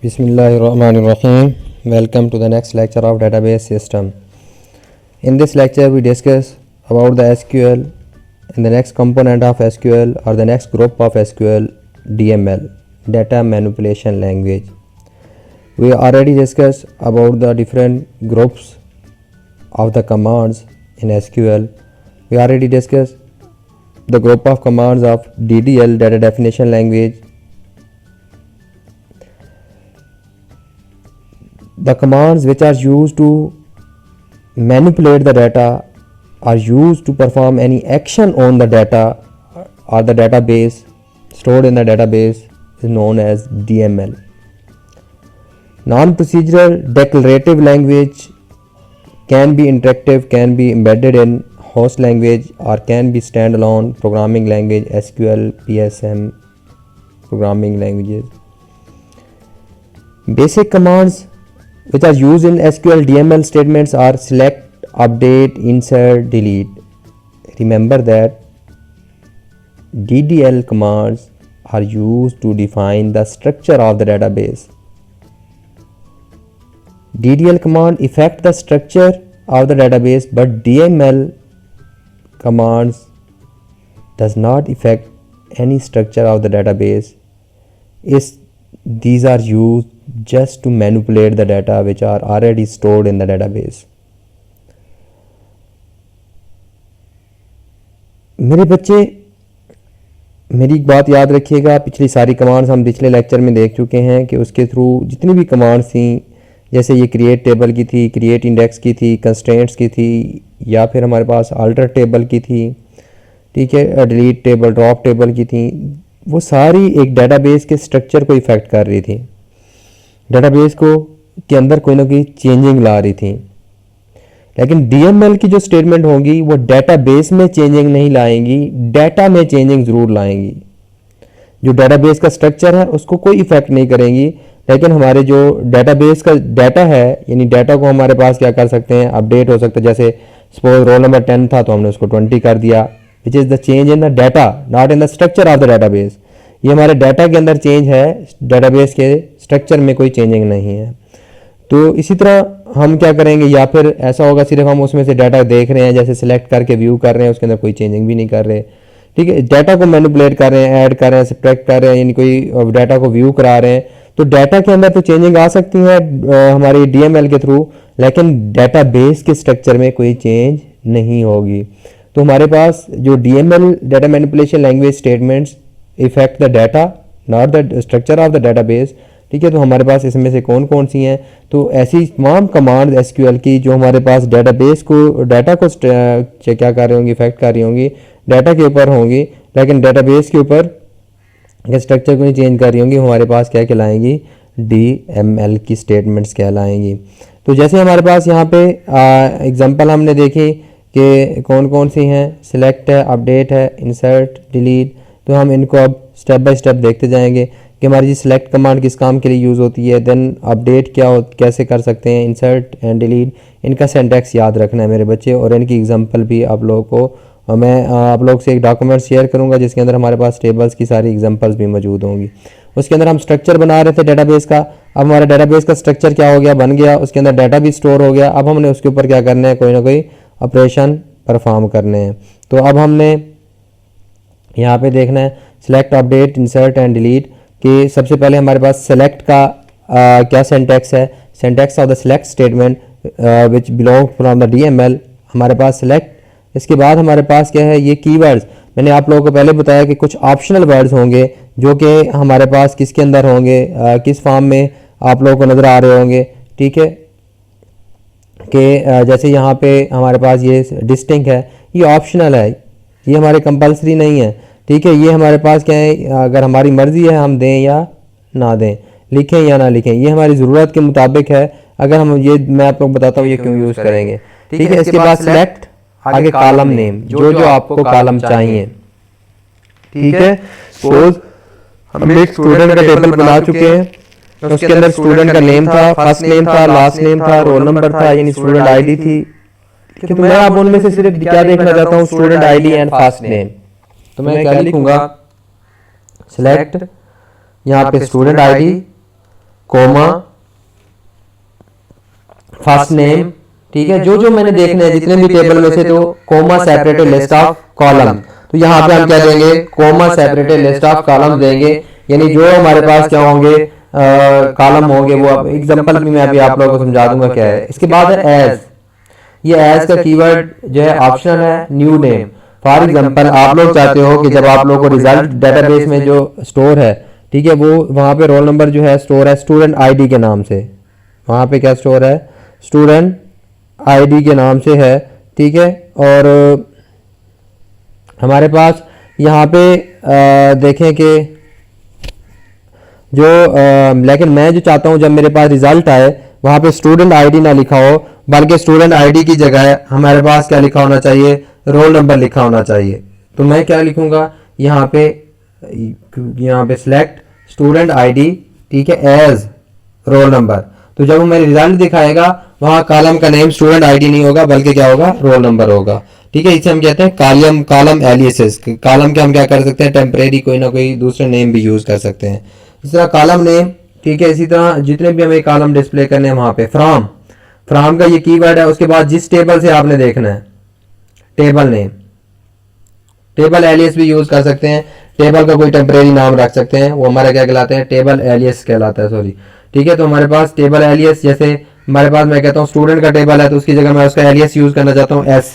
Bismillahirrahmanirrahim. Welcome to the next lecture of database system. In this lecture we discuss about the SQL and the next component of SQL or the next group of SQL, DML, data manipulation language. We already discussed about the different groups of the commands in SQL. We already discussed the group of commands of DDL, data definition language. The commands which are used to manipulate the data are used to perform any action on the data or the database stored in the database is known as DML. Non-procedural declarative language can be interactive, can be embedded in host language or can be standalone programming language, SQL, PSM programming languages. Basic commands which are used in SQL DML statements are select, update, insert, delete. Remember that DDL commands are used to define the structure of the database. DDL command affect the structure of the database, but DML commands does not affect any structure of the database. These are used just to manipulate the data which are already stored in the database. मेरे बच्चे मेरी एक बात याद रखिएगा, पिछली सारी commands हम पिछले लेक्चर में देख चुके हैं कि उसके थ्रू जितनी भी कमांड्स थी, जैसे ये क्रिएट टेबल की थी, क्रिएट इंडेक्स की थी, कंस्ट्रेंट्स की थी, या फिर हमारे पास अल्टर टेबल की थी, ठीक है, डिलीट टेबल, ड्रॉप टेबल की थी, वो सारी एक डाटाबेस के स्ट्रक्चर को इफेक्ट कर रही थी, डाटाबेस को के अंदर कोई ना कोई चेंजिंग ला रही थी. लेकिन डीएमएल की जो स्टेटमेंट होगी वो डाटाबेस में चेंजिंग नहीं लाएंगी, डाटा में चेंजिंग ज़रूर लाएंगी. जो डाटाबेस का स्ट्रक्चर है उसको कोई इफेक्ट नहीं करेंगी, लेकिन हमारे जो डाटाबेस का डाटा है, यानी डाटा को हमारे पास क्या कर सकते हैं, अपडेट हो सकता है. जैसे सपोज रोल नंबर 10 था तो हमने उसको 20 कर दिया, which is the change in the data, not in the structure of the database. ये हमारे डाटा के अंदर चेंज है, डाटाबेस के स्ट्रक्चर में कोई चेंजिंग नहीं है. तो इसी तरह हम क्या करेंगे, या फिर ऐसा होगा सिर्फ हम उसमें से डाटा देख रहे हैं, जैसे सिलेक्ट करके व्यू कर रहे हैं, उसके अंदर कोई चेंजिंग भी नहीं कर रहे, ठीक है. डाटा को मैनिपुलेट कर रहे हैं, ऐड कर रहे हैं, सब्ट्रैक्ट कर रहे हैं, यानी कोई डाटा को व्यू करा रहे हैं, तो डाटा के अंदर तो चेंजिंग आ सकती है हमारी डीएमएल के थ्रू, लेकिन डाटाबेस के स्ट्रक्चर में कोई चेंज नहीं होगी. तो हमारे पास जो DML data manipulation language statements effect the data not the structure of the database, ठीक है. तो हमारे पास इसमें से कौन कौन सी हैं, तो ऐसी तमाम कमांड एसक्यूएल की जो हमारे पास डाटाबेस को डाटा को क्या कर रही होंगी, इफेक्ट कर रही होंगी, डाटा के ऊपर होंगी, लेकिन डाटाबेस के ऊपर स्ट्रक्चर को नहीं चेंज कर रही होंगी, हमारे पास क्या कहलाएंगी, डीएमएल की स्टेटमेंट्स कहलाएंगी. तो जैसे हमारे पास यहाँ पे एग्जांपल हमने देखी कि कौन कौन सी हैं, सिलेक्ट है, अपडेट है, इंसर्ट, डिलीट. तो हम इनको अब स्टेप बाय स्टेप देखते जाएंगे कि हमारी जी सिलेक्ट कमांड किस काम के लिए यूज़ होती है, देन अपडेट कैसे कर सकते हैं, इंसर्ट एंड डिलीट. इनका सिंटैक्स याद रखना है मेरे बच्चे, और इनकी एग्जांपल भी आप लोगों को मैं आप लोग से एक डॉक्यूमेंट शेयर करूंगा जिसके अंदर हमारे पास टेबल्स की सारी एग्जांपल्स भी मौजूद होंगी. उसके अंदर हम स्ट्रक्चर बना रहे थे डाटाबेस का. अब हमारा डाटाबेस का स्ट्रक्चर क्या हो गया, बन गया, उसके अंदर डाटा भी स्टोर हो गया. अब हमने उसके ऊपर क्या करना है, कोई ना कोई ऑपरेशन परफॉर्म करने हैं. तो अब हमने यहाँ पे देखना है select, update, insert and delete कि सबसे पहले हमारे पास सेलेक्ट का क्या सिंटैक्स है, syntax of the select statement which belong from the DML. हमारे पास सिलेक्ट, इसके बाद हमारे पास क्या है, ये कीवर्ड्स. मैंने आप लोगों को पहले बताया कि कुछ ऑप्शनल वर्ड्स होंगे जो कि हमारे पास किसके अंदर होंगे, किस फॉर्म में आप लोगों को नज़र आ रहे होंगे, ठीक है. कि जैसे यहाँ पे हमारे पास ये डिस्टिंक्ट है, ये ऑप्शनल है, ये हमारे कंपलसरी नहीं है, ठीक है. ये हमारे पास क्या है, अगर हमारी मर्जी है हम दें या ना दें, लिखें या ना लिखें, ये हमारी ज़रूरत के मुताबिक है. अगर हम ये मैं आप लोग बताता हूँ ये क्यों यूज़ करेंगे, ठीक है. इसके बाद सिलेक्ट, आगे कॉलम नेम, जो जो आपको कॉलम चाहिए, ठीक है. सपोज हम एक स्टूडेंट का टेबल बना चुके हैं, उसके अंदर स्टूडेंट का नेम था, फर्स्ट नेम था, लास्ट नेम था, रोल नंबर था, यानी स्टूडेंट आईडी थी. तो मैं अब उनमें से सिर्फ क्या देखना चाहता हूँ, student ID and first name. तो मैं क्या लिखूंगा, सिलेक्ट, यहाँ पे student ID, comma first name, ठीक है। जो जो मैंने देखने हैं जितने भी टेबल में से, तो coma separated list of column, तो यहाँ पे हम क्या देंगे, coma separated list of column देंगे, यानी जो हमारे पास क्या होंगे, कॉलम होंगे, वो एग्जांपल भी मैं अभी आप लोगों को समझा दूंगा क्या है। इसके बाद है एज, ये एज का कीवर्ड जो है ऑप्शनल है, न्यू नेम। फॉर एग्जांपल आप लोग चाहते हो कि जब आप लोगों को रिजल्ट डेटाबेस में जो स्टोर है, ठीक है, वो वहाँ पे रोल नंबर जो है स्टोर है स्टूडेंट आईडी के नाम से, वहाँ पे क्या स्टोर है, स्टूडेंट आईडी के नाम से है, ठीक है। और हमारे पास यहाँ पे देखें कि जो लेकिन मैं जो चाहता हूँ जब मेरे पास रिजल्ट आए वहाँ पे स्टूडेंट आईडी ना लिखा हो, बल्कि स्टूडेंट आईडी की जगह हमारे पास क्या लिखा होना चाहिए, रोल नंबर लिखा होना चाहिए। तो मैं क्या लिखूंगा यहाँ पे सिलेक्ट स्टूडेंट आईडी, ठीक है, एज रोल नंबर। तो जब वो मेरे रिजल्ट दिखाएगा वहाँ कॉलम का नेम स्टूडेंट आईडी नहीं होगा, बल्कि क्या होगा, रोल नंबर होगा, ठीक है। इसे हम कहते हैं कॉलम एलियासेस। कॉलम के हम क्या कर सकते हैं, टेम्परेरी कोई ना कोई दूसरे नेम भी यूज कर सकते हैं। इस तरह कॉलम नेम, ठीक है। इसी तरह जितने भी हमें कॉलम डिस्प्ले करने हैं वहां पे फ्रॉम का ये कीवर्ड है। उसके बाद जिस टेबल से आपने देखना है, टेबल नेम, टेबल एलियस भी यूज कर सकते हैं, टेबल का कोई टेम्परेरी नाम रख सकते हैं, वो हमारे क्या कहलाते हैं, टेबल एलियस कहलाता है, सॉरी, ठीक है। तो हमारे पास टेबल एलियस, जैसे हमारे पास मैं कहता हूँ स्टूडेंट का टेबल है, तो उसकी जगह मैं उसका एलियस यूज करना चाहता हूँ एस,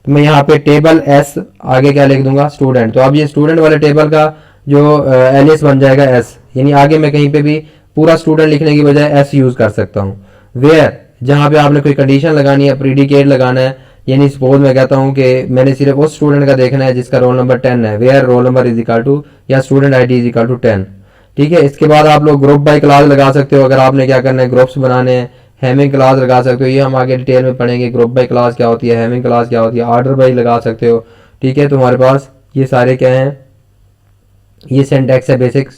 तो मैं यहाँ पे टेबल एस आगे क्या लिख दूंगा, स्टूडेंट। तो अब ये स्टूडेंट वाले टेबल का जो एलियस बन जाएगा एस, यानी आगे मैं कहीं पे भी पूरा स्टूडेंट लिखने की बजाय एस यूज कर सकता हूँ। वेयर, जहाँ पे आपने कोई कंडीशन लगानी है, प्रीडिकेट लगाना है, यानी सपोज मैं कहता हूँ कि मैंने सिर्फ उस स्टूडेंट का देखना है जिसका रोल नंबर 10 है, where roll number is equal to या student ID is equal to 10, ठीक है। इसके बाद आप लोग ग्रुप बाय क्लास लगा सकते हो, अगर आपने क्या करना है, ग्रुप्स बनाने हैं, हेमिंग क्लास लगा सकते हो, ये हम आगे डिटेल में पढ़ेंगे, ग्रुप बाय क्लास क्या होती है, हेमिंग क्लास क्या होती है, ऑर्डर बाय लगा सकते हो, ठीक है। तो हमारे पास ये सारे क्या हैं, ये सिंटैक्स है बेसिक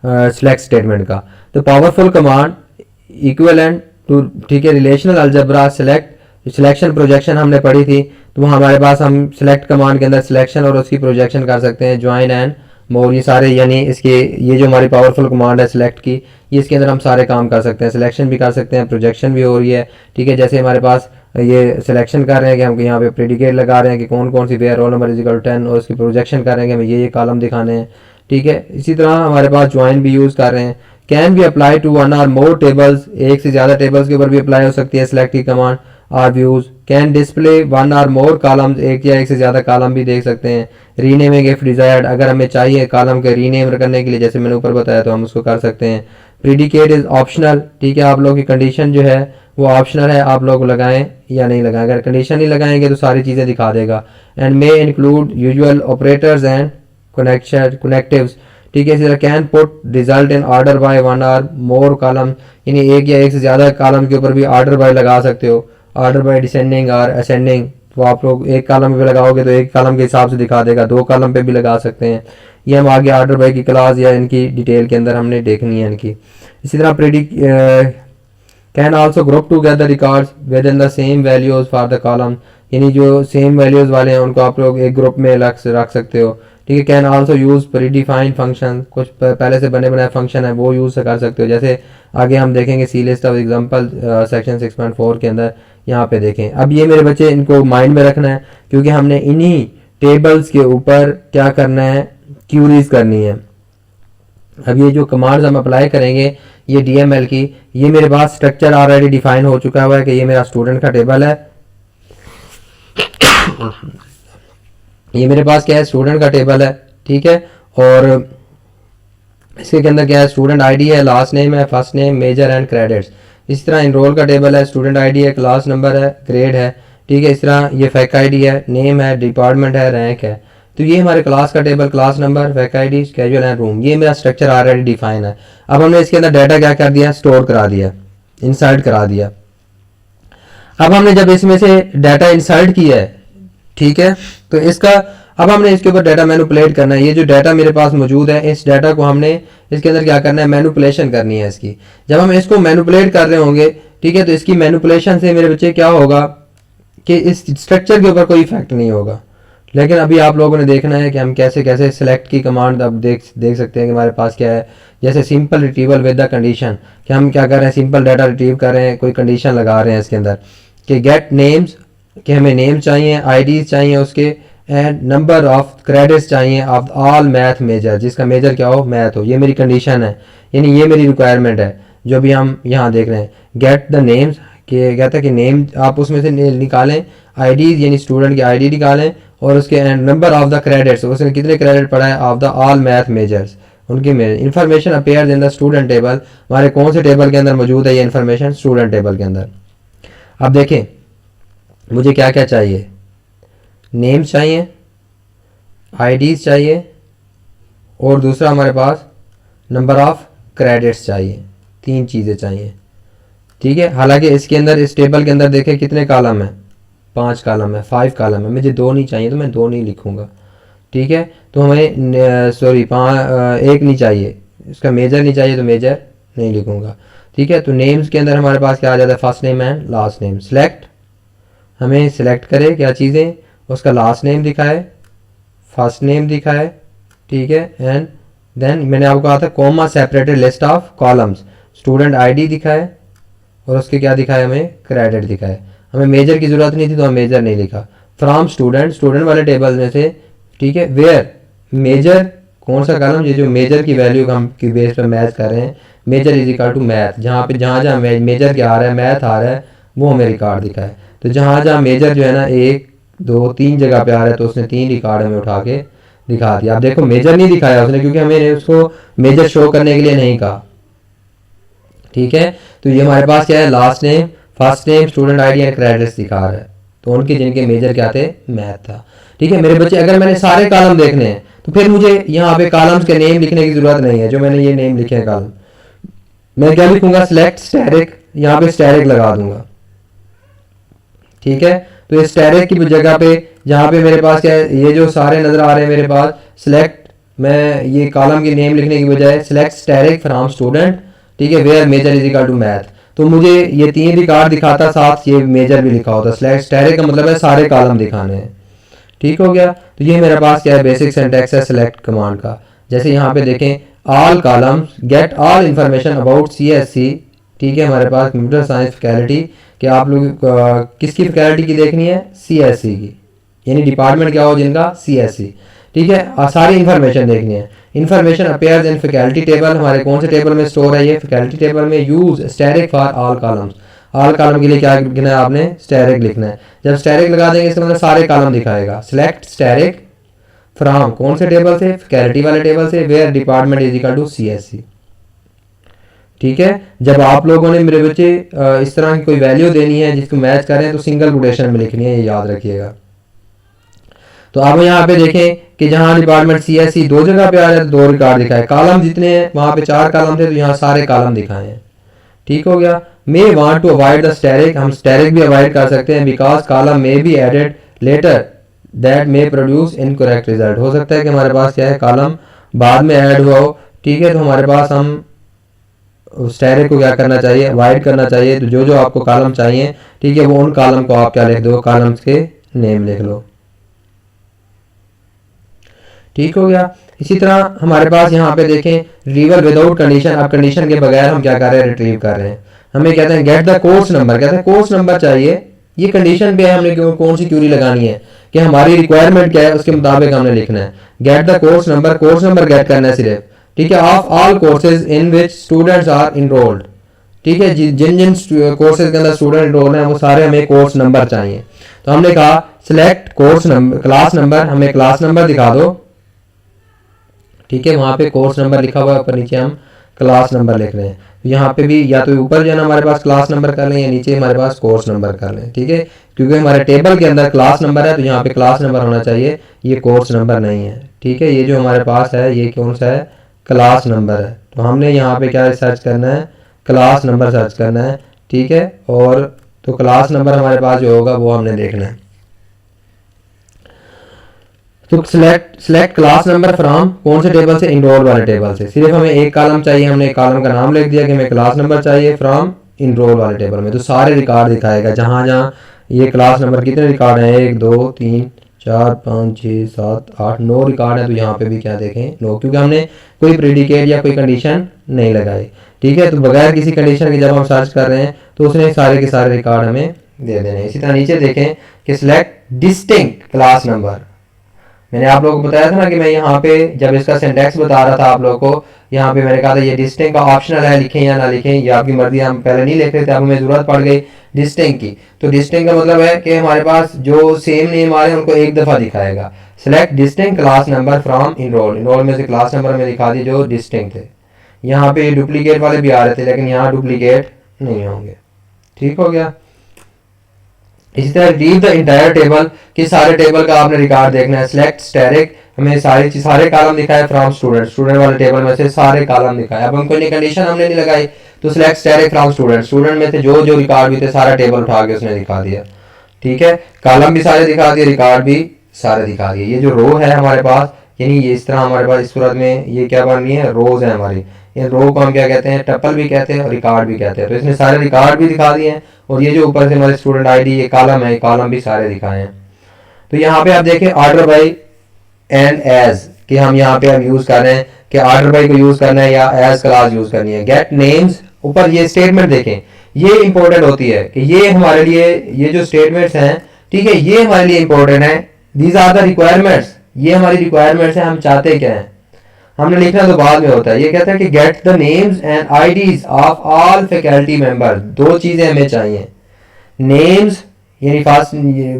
सिलेक्ट स्टेटमेंट का। तो पावरफुल कमांड इक्विवेलेंट टू, ठीक है, रिलेशनल अलजेब्रा सिलेक्शन प्रोजेक्शन हमने पढ़ी थी, तो हमारे पास हम सिलेक्ट कमांड के अंदर सिलेक्शन और उसकी प्रोजेक्शन कर सकते हैं, ज्वाइन एंड मोर, ये सारे, यानी इसके ये जो हमारी पावरफुल कमांड है सिलेक्ट की, ये इसके अंदर हम सारे काम कर सकते हैं, सिलेक्शन भी कर सकते हैं, प्रोजेक्शन भी हो रही है, ठीक है। जैसे हमारे पास ये सिलेक्शन कर रहे हैं कि हम यहाँ पे प्रेडिकेट लगा रहे हैं कि कौन कौन सी where roll number is equal to 10, और उसकी प्रोजेक्शन कर रहे हैं कि हमें ये कॉलम दिखाने हैं, ठीक है। इसी तरह हमारे पास ज्वाइन भी यूज कर रहे हैं। Can be apply to one or more tables, एक से ज्यादा टेबल्स के ऊपर भी अप्लाई हो सकती है सिलेक्ट की command. Or views can display one or more columns, एक या एक से ज्यादा कॉलम भी देख सकते हैं। रीनेमिंग इफ डिजायर्ड, अगर हमें चाहिए कॉलम के रीनेम करने के लिए, जैसे मैंने ऊपर बताया, तो हम उसको कर सकते हैं। प्रीडिकेट इज ऑप्शनल, ठीक है, आप लोग की कंडीशन जो है वो ऑप्शनल है, आप लोग लगाएं या नहीं लगाएं, अगर कंडीशन नहीं लगाएंगे तो सारी चीजें दिखा देगा। And may include usual operators and connectives, ठीक है। इसी तरह can put result in order by one or more column, यानी एक या एक से ज्यादा कॉलम के ऊपर भी ऑर्डर बाय लगा सकते हो, ऑर्डर बाय डिसेंडिंग और असेंडिंग। तो आप लोग एक कॉलम पे लगाओगे तो एक कॉलम के हिसाब से दिखा देगा, दो कॉलम पे भी लगा सकते हैं। ये हम आगे ऑर्डर बाय की क्लास या इनकी डिटेल के अंदर हमने देखनी है इनकी। इसी तरह can also group together records with in the same values for the column, यानी जो सेम वैल्यूज वाले हैं उनको आप लोग एक ग्रुप में रख सकते हो, ठीक है। Can also use predefined function, कुछ पहले से बने बनाए फंक्शन है वो यूज कर सकते हो, जैसे आगे हम देखेंगे सी लिस्ट ऑफ एग्जांपल सेक्शन 6.4 के अंदर, यहाँ पे देखें। अब ये मेरे बच्चे इनको माइंड में रखना है, क्योंकि हमने इन्हीं टेबल्स के ऊपर क्या करना है, क्यूरीज करनी है। अब ये जो कमांड्स हम अप्लाई करेंगे ये डीएमएल की, ये मेरे पास स्ट्रक्चर ऑलरेडी डिफाइन हो चुका हुआ है कि ये मेरा स्टूडेंट का टेबल है, ये मेरे पास क्या है, स्टूडेंट का टेबल है, ठीक है। और इसके अंदर क्या है, स्टूडेंट आईडी है, लास्ट नेम है, first name, major and credits. इस तरह इनरोल का टेबल है, स्टूडेंट आईडी है, क्लास नंबर है, ग्रेड है, ठीक है। इस तरह ये फैक आईडी है, नेम है, डिपार्टमेंट है, रैंक है। तो ये हमारे क्लास का table, class number, fac ID, schedule and room, ये मेरा स्ट्रक्चर ऑलरेडी डिफाइन है। अब हमने इसके अंदर डाटा क्या कर दिया, स्टोर करा दिया, इंसर्ट करा दिया। अब हमने जब इसमें से डाटा इंसर्ट किया है, ठीक है, तो इसका अब हमने इसके ऊपर डाटा मैनिपुलेट करना है। ये जो डाटा मेरे पास मौजूद है, इस डाटा को हमने इसके अंदर क्या करना है, मैनिपुलेशन करनी है इसकी। जब हम इसको मैनिपुलेट कर रहे होंगे, ठीक है, तो इसकी मैनिपुलेशन से मेरे बच्चे क्या होगा कि इस स्ट्रक्चर के ऊपर कोई इफेक्ट नहीं होगा, लेकिन अभी आप लोगों ने देखना है कि हम कैसे कैसे सिलेक्ट की कमांड अब देख सकते हैं कि हमारे पास क्या है। जैसे simple retrieval with the condition, कि हम क्या कर रहे हैं, सिंपल डाटा रिट्रीव कर रहे हैं, कोई कंडीशन लगा रहे हैं इसके अंदर कि गेट नेम्स, कि हमें नेम चाहिए, आईडीज चाहिए उसके, एंड नंबर ऑफ क्रेडिट्स चाहिए ऑफ ऑल मैथ मेजर, जिसका मेजर क्या हो, मैथ हो। ये मेरी कंडीशन है, यानी ये मेरी रिक्वायरमेंट है जो भी हम यहाँ देख रहे हैं। गेट द नेम्स, कि कहता है कि नेम आप उसमें से निकालें, आईडीज यानी स्टूडेंट की आईडी निकालें, और उसके नंबर ऑफ द क्रेडिट्स, उसने कितने क्रेडिट पढ़ा है, of the all math majors, उनकी information appears in the student table. हमारे कौन से टेबल के अंदर मौजूद है ये इन्फॉर्मेशन, स्टूडेंट टेबल के अंदर। अब देखें मुझे क्या क्या चाहिए, नेम्स चाहिए, आईडीज चाहिए, और दूसरा हमारे पास नंबर ऑफ क्रेडिट्स चाहिए। 3 चीज़ें चाहिए, ठीक है। हालांकि इसके अंदर, इस टेबल के अंदर देखें कितने कॉलम है, 5 कॉलम है, 5 कॉलम है। मुझे 2 नहीं चाहिए तो मैं 2 नहीं लिखूंगा, ठीक है। तो हमें सॉरी 1 नहीं चाहिए, इसका मेजर नहीं चाहिए तो मेजर नहीं लिखूंगा, ठीक है। तो नेम्स के अंदर हमारे पास क्या आ जाता है, first name and last name. Select, हमें सिलेक्ट करे क्या चीज़ें, उसका लास्ट नेम दिखाए, फर्स्ट नेम दिखाए, ठीक है। एंड देन मैंने आपको कहा था comma separated list of columns, student ID दिखाए, और उसके क्या दिखाए, हमें क्रेडिट दिखाए। हमें मेजर की ज़रूरत नहीं थी तो हम मेजर नहीं लिखा। फ्रॉम स्टूडेंट, स्टूडेंट वाले टेबल में से, ठीक है। वेयर मेजर, कौन सा कॉलम, ये जो मेजर की वैल्यू हम की बेस पर मैच कर रहे हैं, major is equal to math, जहाँ पे जहाँ जहाँ मेजर क्या आ रहा है, मैथ आ रहा है, वो हमें रिकॉर्ड दिखाए। तो जहाँ जहाँ मेजर जो है ना 1 2 3 जगह पे आ रहा है, तो उसने 3 रिकॉर्ड हमें उठा के दिखा दिया। आप देखो मेजर नहीं दिखाया उसने, क्योंकि हमें उसको मेजर शो करने के लिए नहीं कहा, ठीक है। तो ये हमारे पास क्या है, last name, first name, student ID and credits दिखा रहा है, तो उनके जिनके मेजर क्या थे, मैथ था, ठीक है। मेरे बच्चे अगर मैंने सारे कॉलम देखने हैं तो फिर मुझे यहाँ पे कॉलम्स के नेम लिखने की जरूरत नहीं है, जो मैंने ये नेम लिखे हैं कॉलम, मैं क्या लिखूंगा, सिलेक्ट स्टैटिक, यहाँ पे स्टैटिक लगा दूंगा, ठीक है। तो इस स्टैटिक की जगह पे जहाँ पे मेरे पास क्या है, ये जो सारे नजर आ रहे हैं मेरे पास, सिलेक्ट, मैं ये कॉलम के नेम लिखने की बजाय सिलेक्ट स्टैटिक फ्रॉम स्टूडेंट, ठीक है, where major is equal to math, तो मुझे ये 3 रिकॉर्ड दिखाता, साथ ये मेजर भी लिखा होता। सिलेक्ट स्टैटिक का मतलब है सारे कॉलम दिखाने हैं, ठीक हो गया। तो ये मेरे पास क्या है, बेसिक सिंटैक्स है सिलेक्ट कमांड का। जैसे यहाँ पे देखें, all columns get all information about CSC, ठीक है। हमारे पास कंप्यूटर साइंस फैकल्टी, कि आप लोग किसकी फैकल्टी की देखनी है, सीएससी की, यानी डिपार्टमेंट क्या हो जिनका, सीएससी, ठीक है। और सारी इन्फॉर्मेशन देखनी है। इन्फॉर्मेशन अपेयर्स इन फैकल्टी टेबल, हमारे कौन से टेबल में स्टोर है ये, फैकल्टी टेबल में। Use static for all columns, all column के लिए क्या लिखना है आपने, स्टैटिक लिखना है। जब स्टैटिक लगा देंगे इसका मतलब सारे कॉलम दिखाएगा। सिलेक्ट स्टैटिक फ्रॉम, कौन से टेबल से, फैकल्टी वाले टेबल से, where department is equal to CSC, ठीक है। जब आप लोगों ने मेरे बच्चे इस तरह की कोई वैल्यू देनी है जिसको मैच करें, तो सिंगल कोटेशन में लिखनी है, ये याद रखिएगा। तो आप यहाँ पे देखें कि जहाँ डिपार्टमेंट सीएससी 2 जगह पे आ रहा है, 2 रिकॉर्ड दिखाए। कॉलम जितने हैं वहाँ पे 4 कॉलम थे, तो यहाँ सारे कॉलम दिखाए हैं, ठीक हो गया। May want to avoid the static, हम स्टैटिक भी अवॉइड कर सकते हैं, because column may be added later that may produce incorrect result. हो सकता है कि हमारे पास क्या है, कॉलम बाद में ऐड हुआ हो, ठीक है। तो हमारे पास हम स्टैटिक को क्या करना चाहिए, अवॉइड करना चाहिए। तो जो जो आपको कॉलम चाहिए, ठीक है, वो उन कॉलम को आप क्या लिख दो, कॉलम्स के नेम लिख लो, ठीक हो गया। इसी तरह हमारे पास यहाँ पे देखें, रिट्रीवल विदाउट कंडीशन, अब कंडीशन के बगैर हम क्या कर रहे हैं, रिट्रीव कर रहे हैं। हमें कहते हैं गेट द कोर्स नंबर, कहते हैं कोर्स नंबर चाहिए, ये कंडीशन पे है हमने कौन सी क्यूरी लगानी है, कि हमारी रिक्वायरमेंट क्या है उसके मुताबिक हमने लिखना है। Get the course number get करना है सिर्फ, ठीक है। Of all courses in which students are enrolled, ठीक है। जिन जिन कोर्सेज के अंदर स्टूडेंट इनरोल हैं वो सारे हमें कोर्स नंबर चाहिए। तो हमने कहा select course number, class number, हमें क्लास नंबर दिखा दो, ठीक है। वहां पे कोर्स नंबर लिखा हुआ है, ऊपर नीचे हम क्लास नंबर लिख रहे हैं। तो यहाँ पे भी या तो ऊपर जो है ना हमारे पास क्लास नंबर कर लें, या नीचे हमारे पास कोर्स नंबर कर लें, ठीक है। क्योंकि हमारे टेबल के अंदर क्लास नंबर है, तो यहाँ पे क्लास नंबर होना चाहिए, ये कोर्स नंबर नहीं है, ठीक है। ये जो हमारे पास है ये कौन सा है, क्लास नंबर है। तो हमने यहाँ पे क्या सर्च करना है, क्लास नंबर सर्च करना है, ठीक है। और तो क्लास नंबर हमारे पास जो होगा वो हमने देखना है। तो सिलेक्ट क्लास नंबर फ्रॉम, कौन से टेबल से, इनरोल वाले टेबल से। सिर्फ हमें एक कॉलम चाहिए, हमने एक कॉलम का नाम लिख दिया कि हमें क्लास नंबर चाहिए फ्रॉम इनरोल वाले टेबल में। तो सारे रिकॉर्ड दिखाएगा, जहाँ जहाँ ये क्लास नंबर, कितने रिकॉर्ड हैं, 1 2 3 4 5 6 7 8 9 रिकॉर्ड है, तो यहाँ पे भी क्या देखें 9, क्योंकि हमने कोई प्रेडिकेट या कोई कंडीशन नहीं लगाई। ठीक है, तो बगैर किसी कंडीशन के जब हम सर्च कर रहे हैं तो उसने सारे के सारे रिकॉर्ड हमें दे देने हैं। इसी तरह नीचे देखें कि सिलेक्ट डिस्टिंक्ट क्लास नंबर। मैंने आप लोगों को बताया था ना कि मैं यहाँ पे जब इसका सिंटैक्स बता रहा था आप लोगों को, यहाँ पे मैंने कहा था ये डिस्टिंक्ट का ऑप्शनल है, लिखें या ना लिखें ये आपकी मर्जी। हम पहले नहीं लिख रहे थे, अब हमें ज़रूरत पड़ गई डिस्टिंक्ट की। तो डिस्टिंक्ट का मतलब है कि हमारे पास जो सेम नेम आ रहे हैं उनको एक दफ़ा दिखाएगा। Select distinct class number from enrol. Enrol में से क्लास नंबर में दिखा दी जो डिस्टिंक्ट थे। यहाँ पे डुप्लीकेट वाले भी आ रहे थे, लेकिन यहाँ डुप्लीकेट नहीं होंगे। ठीक हो गया। इसी तरह रीड द इंटायर टेबल, कि सारे टेबल का आपने रिकॉर्ड देखना है। सिलेक्ट स्टैटिक, हमें सारे कॉलम दिखाए फ्रॉम स्टूडेंट, स्टूडेंट वाले टेबल में से सारे कॉलम दिखाए। अब हम कोई कंडीशन हमने नहीं लगाई, तो select static from student, student में से जो जो रिकॉर्ड भी थे सारा टेबल उठा के उसने दिखा दिया। ठीक है, कॉलम भी सारे दिखा दिए, रिकॉर्ड भी सारे दिखा दिए। ये जो रो है हमारे पास, यानी ये इस तरह हमारे पास इस सूरत में ये क्या बन रही है, रोज है हमारी। ये रो को हम क्या कहते हैं, टपल भी कहते हैं और रिकॉर्ड भी कहते हैं। तो इसने सारे रिकॉर्ड भी दिखा दिए हैं, और ये जो ऊपर से हमारे स्टूडेंट आईडी ये कॉलम है, कॉलम भी सारे दिखाए हैं। तो यहाँ पे आप देखें ऑर्डर बाय एंड एज, कि हम यहाँ पे अब यूज कर रहे हैं कि ऑर्डर बाय को यूज करना है या एज क्लास यूज करनी है। गेट नेम्स, ऊपर ये स्टेटमेंट देखें, ये इंपॉर्टेंट होती है कि ये हमारे लिए ये जो स्टेटमेंट्स हैं, ठीक है, ये हमारे लिए इंपॉर्टेंट है। दीज आर द रिक्वायरमेंट्स, ये हमारी रिक्वायरमेंट्स हैं, हम चाहते क्या हैं। हमने लिखना तो बाद में होता है। ये कहता है कि get the names and IDs of all faculty member. दो चीजें हमें चाहिए, नेम्स यानी फर्स्ट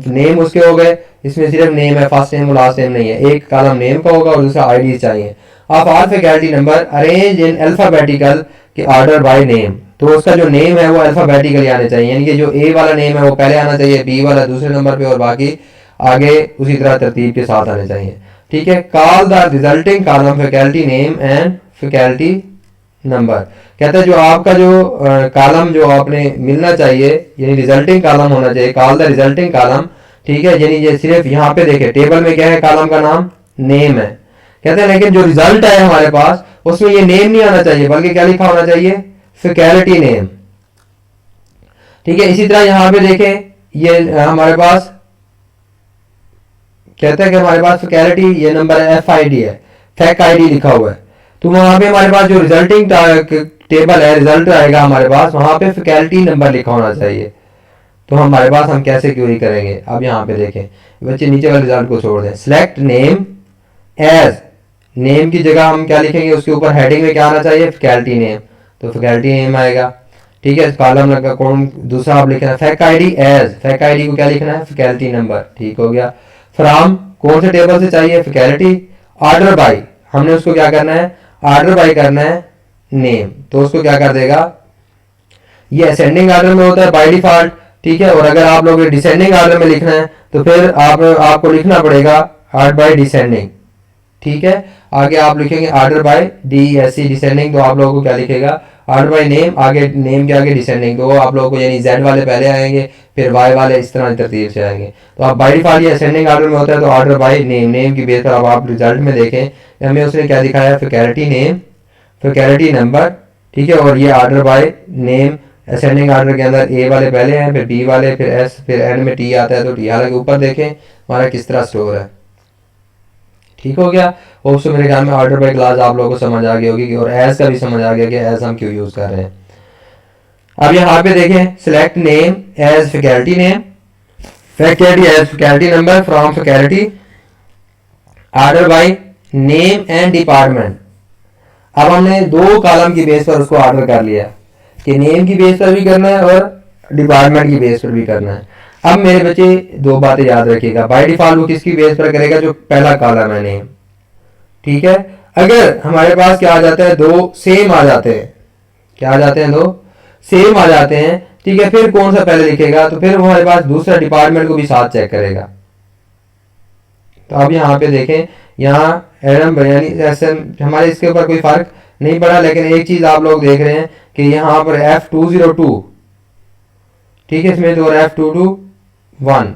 नेम उसके हो गए, इसमें सिर्फ नेम है, फर्स्ट नेम और लास्ट नेम नहीं है। एक कॉलम नेम का होगा और दूसरा आईडी चाहिए। Of all faculty number arrange in alphabetical के ऑर्डर बाय नेम, तो उसका जो नेम है वो अल्फाबेटिकली आने चाहिए, यानी कि जो ए वाला नेम है वो पहले आना चाहिए, बी वाला दूसरे नंबर पे और बाकी आगे उसी तरह तरतीब के साथ आने चाहिए। ठीक है, call the resulting column faculty name and faculty number. कहता है जो आपका जो कॉलम जो आपने मिलना चाहिए, यानी रिजल्टिंग कॉलम होना चाहिए, कॉल द रिजल्टिंग कॉलम। ठीक है, यानी ये सिर्फ यहाँ पे देखे टेबल में क्या है, कॉलम का नाम नेम है। कहते हैं लेकिन जो रिजल्ट है हमारे पास उसमें ये नेम नहीं आना चाहिए, बल्कि क्या लिखा होना चाहिए, फैकल्टी नेम। ठीक है, इसी तरह यहाँ पे देखें ये हमारे पास कहता है कि हमारे पास फैकल्टी ये नंबर है, FID है, फैक आईडी लिखा हुआ है। तो वहां पे हमारे पास जो रिजल्टिंग टेबल है, रिजल्ट आएगा हमारे पास, वहां पे फैकल्टी नंबर लिखा होना चाहिए। तो हमारे पास हम कैसे क्वेरी करेंगे, अब यहाँ पे देखें बच्चे नीचे वाले रिजल्ट को छोड़ दें। सिलेक्ट नेम एज, नेम की जगह हम क्या लिखेंगे, उसके ऊपर हेडिंग में क्या आना चाहिए, फैकल्टी नेम, तो फैकल्टी नेम आएगा। ठीक है, कॉलम लगा कौन दूसरा आप लिखना है, फैक आईडी एज, फैक आईडी को क्या लिखना है, फैकल्टी नंबर। ठीक हो गया। फ्रॉम कौन से टेबल से चाहिए, फैकल्टी। ऑर्डर बाय, हमने उसको क्या करना है, ऑर्डर बाय करना है नेम, तो उसको क्या कर देगा, ये असेंडिंग ऑर्डर में होता है बाय डिफॉल्ट। ठीक है, और अगर आप लोग डिसेंडिंग ऑर्डर में लिखना है तो फिर आपको लिखना पड़ेगा ऑर्डर बाय डिसेंडिंग। ठीक है, आगे आप लिखेंगे ऑर्डर बाय DESC डिसेंडिंग, तो आप लोगों को क्या लिखेगा, ऑर्डर बाय नेम, आगे नेम के आगे डिसेंडिंग, तो आप लोगों को यानी Z वाले पहले आएंगे फिर Y वाले इस तरह तरतीब से आएंगे। तो आप बाय डिफॉल्ट ये असेंडिंग ऑर्डर में होता है, तो ऑर्डर बाय नेम, नेम की बेस पर अब आप रिजल्ट में देखें हमें उसने क्या दिखाया, फैकल्टी नेम, फैकल्टी नंबर। ठीक है, और ये order by name ascending order के अंदर A वाले पहले हैं, फिर B वाले, फिर S, फिर एंड में T आता है, तो T। हालांकि ऊपर देखें हमारा किस तरह स्टोर है। ठीक हो गया। और उससे मेरे ख्याल में ऑर्डर बाय क्लास आप लोगों को समझ आ गई होगी, और एज का भी समझ आ गया कि एज हम क्यों यूज कर रहे हैं। अब यहाँ पे देखें select name as faculty name, faculty as faculty number, from faculty, order by name and department. अब हमने दो कॉलम की बेस पर उसको ऑर्डर कर लिया कि नेम की बेस पर भी करना है और डिपार्टमेंट की बेस पर भी करना है। अब मेरे बच्चे दो बातें याद रखिएगा, बाय डिफॉल्ट वो किसकी बेस पर करेगा, जो पहला कॉलम है नेम। ठीक है, अगर हमारे पास क्या आ जाता है, दो सेम आ जाते हैं, क्या आ जाते हैं, दो सेम आ जाते हैं। ठीक है, फिर कौन सा पहले लिखेगा, तो फिर हमारे पास दूसरा डिपार्टमेंट को भी साथ चेक करेगा। तो अब यहाँ पे देखें, यहाँ एडम यानी SM हमारे इसके ऊपर कोई फर्क नहीं पड़ा, लेकिन एक चीज आप लोग देख रहे हैं कि यहाँ पर F202, ठीक है, इसमें तो F221।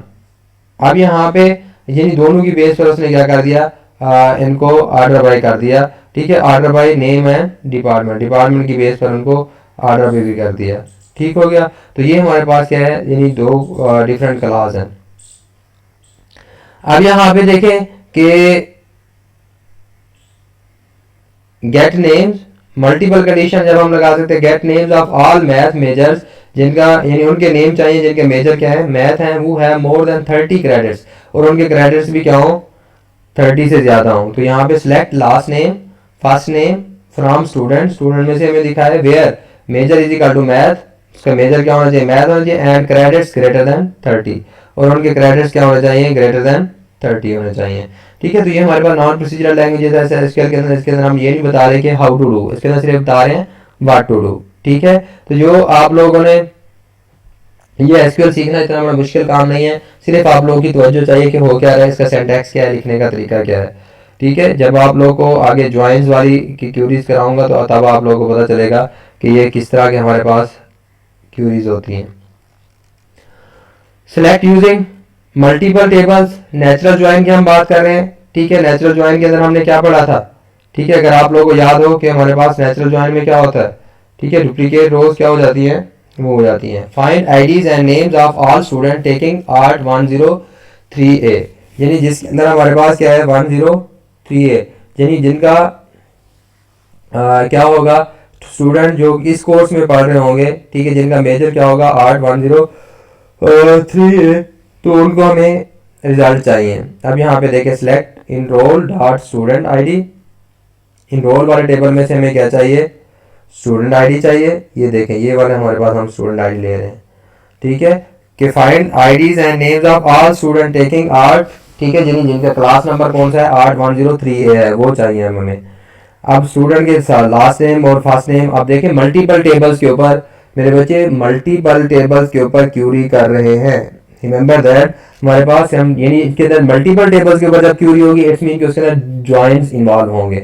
अब यहाँ पे यानी दोनों की बेस पर उसने क्या कर दिया, इनको ऑर्डर बाय कर दिया। ठीक है, order by name and department, department की बेस पर उनको ऑर्डर बाय भी कर दिया। ठीक हो गया। तो ये हमारे पास क्या है, यानी दो डिफरेंट क्लास हैं। अब यहाँ पे देखें कि गेट नेम्स मल्टीपल कंडीशन जब हम लगा सकते हैं, get names of all math majors, जिनका यानी उनके नेम चाहिए जिनके मेजर क्या है, मैथ है, वो है मोर देन 30 क्रेडिट्स, और उनके क्रेडिट्स भी क्या हो, 30 से ज्यादा हो। तो यहाँ पे select last name first name from student, student में से हमें दिखा है where major is equal to math, उसका मेजर क्या होना चाहिए, मैथ होना चाहिए, एंड क्रेडिट्स ग्रेटर देन 30, और उनके क्रेडिट्स क्या होने चाहिए, ग्रेटर देन 30 होने चाहिए। ठीक है, तो ये हमारे पास नॉन प्रोसीजरल लैंग्वेजेस है एसक्यूएल के अंदर। इसके अंदर हम ये नहीं बता रहे कि हाउ टू डू, इसके अंदर सिर्फ बता रहे हैं व्हाट टू डू। ठीक है, तो जो आप लोगों ने ये एसक्यूएल सीखना इतना बड़ा मुश्किल काम नहीं है, सिर्फ आप लोगों की तवज्जो चाहिए कि हो क्या रहा है, इसका सिंटैक्स क्या है, लिखने का तरीका क्या है। ठीक है, जब आप लोगों को आगे ज्वाइंस वाली की क्यूरीज कराऊंगा तो तब आप लोगों को पता चलेगा कि ये किस तरह के हमारे पास क्यूरीज होती हैं। Select using multiple tables, natural join की हम बात कर रहे हैं। ठीक है, नेचुरल ज्वाइन के अंदर हमने क्या पढ़ा था, ठीक है, अगर आप लोगों को याद हो कि हमारे पास नेचुरल ज्वाइन में क्या होता है, ठीक है, डुप्लीकेट रोज क्या हो जाती हैं, वो हो जाती हैं। Find IDs and names of all student taking art 103A, यानी जिसके अंदर हमारे पास क्या है 103A, यानी जिनका क्या होगा, स्टूडेंट जो इस कोर्स में पढ़ रहे होंगे, ठीक है, जिनका मेजर क्या होगा आर्ट 103A, तो उनको हमें रिजल्ट चाहिए। अब यहाँ पे देखें select enroll dot student ID, enroll वाले टेबल में से हमें क्या चाहिए, स्टूडेंट आईडी चाहिए। ये देखें ये वाले हमारे पास हम स्टूडेंट आईडी ले रहे हैं। ठीक है, कि find IDs and names of all student taking art, ठीक है, जिनका क्लास नंबर कौन सा है, आर्ट 103A है, वो चाहिए हमें। अब स्टूडेंट के साथ लास्ट नेम और फर्स्ट नेम, अब देखें मल्टीपल टेबल्स के ऊपर मेरे बच्चे मल्टीपल टेबल्स के ऊपर क्यूरी कर रहे हैं। रिमेंबर दैट हमारे पास हम यानी इसके अंदर मल्टीपल टेबल्स के ऊपर जब क्यूरी होगी इट्स मीन कि उसके अंदर ज्वाइंस इन्वॉल्व होंगे।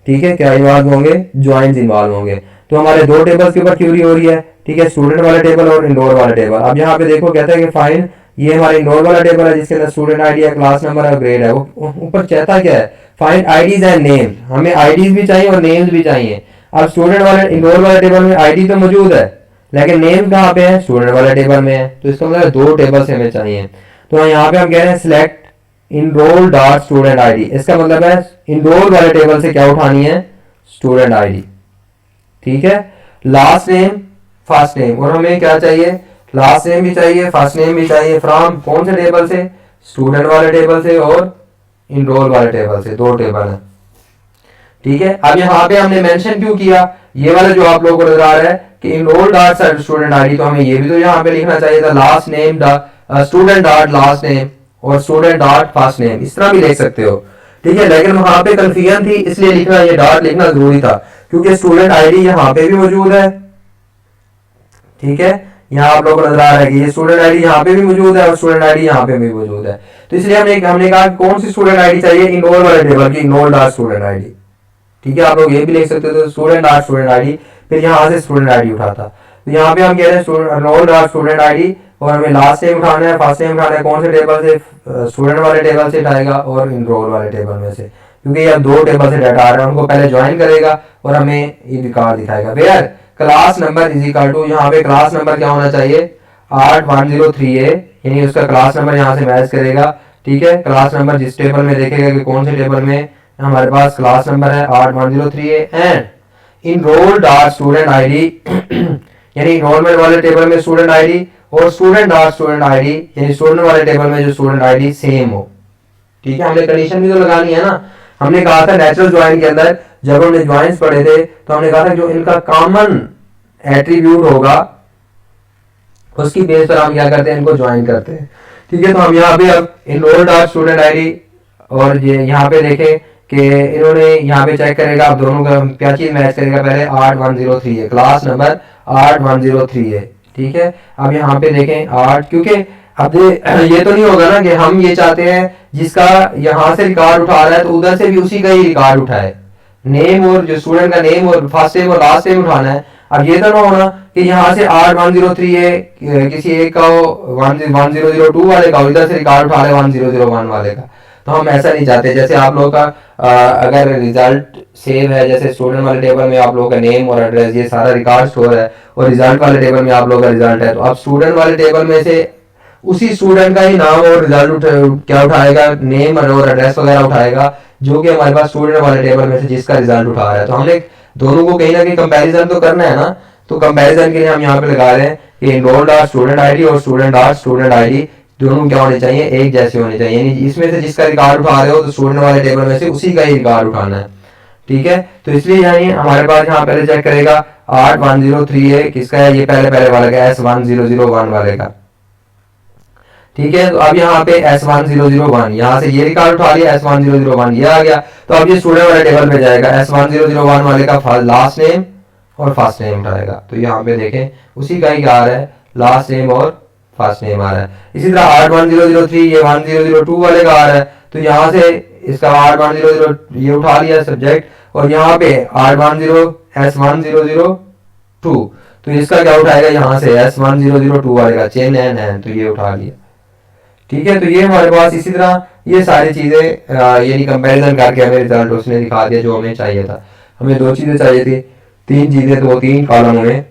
ठीक है, क्या इन्वॉल्व होंगे, ज्वाइंस इन्वॉल्व होंगे। तो हमारे दो टेबल्स के ऊपर क्यूरी हो रही है। ठीक है, स्टूडेंट वाला टेबल और इनरोल वाला टेबल। अब यहाँ पे देखो कहता है कि फाइंड, ये हमारा इनरोल वाला टेबल है जिसके अंदर स्टूडेंट आईडी है, क्लास नंबर है, ग्रेड है। वो ऊपर चाहता क्या है, फाइंड आईडीज एंड नेम्स, हमें आईडीज भी चाहिए और नेम्स भी चाहिए। अब स्टूडेंट वाले इनरोल वाले टेबल में आईडी तो मौजूद है लेकिन नेम कहाँ पे है, स्टूडेंट वाले टेबल में है। तो इसका मतलब दो टेबल से हमें चाहिए। तो यहाँ पे हम कह रहे हैं select enroll dot student ID, इसका मतलब है इनरोल वाले टेबल से क्या उठानी है, स्टूडेंट आईडी। ठीक है, लास्ट नेम फर्स्ट नेम, और हमें क्या चाहिए, लास्ट नेम भी चाहिए फर्स्ट नेम भी चाहिए, फ्रॉम कौन से टेबल से, स्टूडेंट वाले टेबल से और इनरोल वाले टेबल से, दो टेबल है। ठीक है, अब यहाँ पे हमने मेंशन क्यों किया, ये वाला जो आप लोगों को नजर आ रहा है कि इनरोल डॉट स्टूडेंट आईडी, तो हमें ये भी तो यहाँ पे लिखना चाहिए था last name student dot last name और स्टूडेंट डॉट फर्स्ट नेम, इस तरह भी लिख सकते हो। ठीक है, लेकिन वहां पे कंफ्यूजन थी इसलिए लिखना, ये डॉट लिखना जरूरी था क्योंकि स्टूडेंट आईडी यहाँ पे भी मौजूद है। ठीक है, यहाँ आप लोगों को नजर आ रहा है कि ये स्टूडेंट आईडी यहाँ पे भी मौजूद है और स्टूडेंट आईडी यहाँ पे भी मौजूद है। तो इसलिए हमने कहा कौन सी स्टूडेंट आईडी चाहिए, इनरोल वाले टेबल की इनरोल डॉट स्टूडेंट आईडी। ठीक है, आप लोग ये भी लिख सकते थे स्टूडेंट डॉट स्टूडेंट आईडी, फिर यहाँ से स्टूडेंट आईडी उठाता। तो यहाँ पे हम कह रहे हैं इनरोल डॉट स्टूडेंट आईडी और हमें लास्ट नेम उठाना है, फर्स्ट नेम उठाना है, कौन से टेबल से, स्टूडेंट वाले टेबल से उठाएगा और इनरोल वाले टेबल में से, क्योंकि ये अब दो टेबल से डाटा आ रहा है। उनको पहले ज्वाइन करेगा और हमें ये रिकॉर्ड दिखाएगा where class number is equal to, यहाँ पे क्लास नंबर क्या होना चाहिए, 8103A, यानी उसका क्लास नंबर यहाँ से मैच करेगा। ठीक है, क्लास नंबर जिस टेबल में देखेगा कि कौन से टेबल में हमारे पास क्लास नंबर है 8103A and enroll dot student ID, यानी इनरोलमेंट वाले टेबल में स्टूडेंट आईडी और स्टूडेंट डॉट स्टूडेंट आईडी, यानी स्टूडेंट वाले टेबल में जो स्टूडेंट आईडी सेम हो। ठीक है, हमने कंडीशन भी तो लगानी है ना। हमने कहा था नेचुरल ज्वाइन के अंदर जब हमने ज्वाइंस पढ़े थे तो हमने कहा था जो इनका कॉमन एट्रीब्यूट होगा उसकी बेस पर हम क्या करते हैं, इनको ज्वाइन करते हैं। ठीक है, तो हम यहाँ पे अब इनरोल डॉट स्टूडेंट आईडी और ये यहाँ पे देखें कि इन्होंने यहाँ पे चेक करेगा अब दोनों का क्या चीज मैच करेगा, पहले 8103 है, क्लास नंबर 8103 है। ठीक है, अब यहाँ पे देखें 8, क्योंकि अब ये तो नहीं होगा ना कि हम ये चाहते हैं जिसका यहाँ से रिकॉर्ड उठा रहा है तो उधर से भी उसी का ही रिकॉर्ड उठाए, नेम और जो स्टूडेंट का नेम और फर्स्ट नेम और लास्ट नेम उठाना है। अब ये तो ना होना कि यहाँ से 8103 है किसी एक का 1002 वाले का, इधर से रिकॉर्ड उठा रहे 1001 वाले का, तो हम ऐसा नहीं चाहते। जैसे आप लोगों का अगर रिजल्ट सेव है, जैसे स्टूडेंट वाले टेबल में आप लोगों का नेम और एड्रेस ये सारा रिकॉर्ड स्टोर है और रिजल्ट वाले टेबल में आप लोगों का रिजल्ट है, तो अब स्टूडेंट वाले टेबल में से उसी स्टूडेंट का ही नाम और रिजल्ट क्या उठाएगा, नेम और एड्रेस वगैरह उठाएगा, जो कि हमारे पास स्टूडेंट वाले टेबल में से जिसका रिजल्ट उठा रहा है। तो हमने दोनों को कहीं ना कहीं कंपैरिजन तो करना है ना, तो कंपैरिजन के लिए हम यहाँ पे लगा रहे हैं कि इनरोल्ड आर स्टूडेंट आईडी और स्टूडेंट आर स्टूडेंट आईडी दोनों क्या होने चाहिए, एक जैसे होने चाहिए, यानी इसमें से जिसका रिकॉर्ड उठा रहे हो तो स्टूडेंट वाले टेबल में से उसी का ही रिकॉर्ड उठाना है। ठीक है, तो इसलिए यानी हमारे पास यहाँ पहले चेक करेगा 8103 है किसका है, ये पहले वाले का S1001 वाले का। ठीक है, तो अब यहाँ पे S1001 यहाँ से ये रिकॉर्ड उठा लिया, S1001 ये आ गया, तो अब ये स्टूडेंट वाले टेबल पे जाएगा, S1001 वाले का लास्ट नेम और फर्स्ट नेम उठाएगा। तो यहाँ पे देखें उसी का ही आ रहा है, लास्ट नेम और फर्स्ट नेम आ रहा है। इसी तरह 8103 ये 1002 वाले का आ रहा है, तो यहाँ से इसका 8100 ये उठा लिया सब्जेक्ट, और यहाँ पे 810 S1002 तो इसका क्या उठाएगा, यहाँ से S1002 वाले का चेन एन है तो ये उठा लिया। ठीक है, तो ये हमारे पास इसी तरह ये सारी चीजें यानी कंपैरिजन करके हमें रिजल्ट उसने दिखा दिया जो हमें चाहिए था। हमें 2 चीजें चाहिए थी, 3 चीजें, तो 3 कॉलम हमें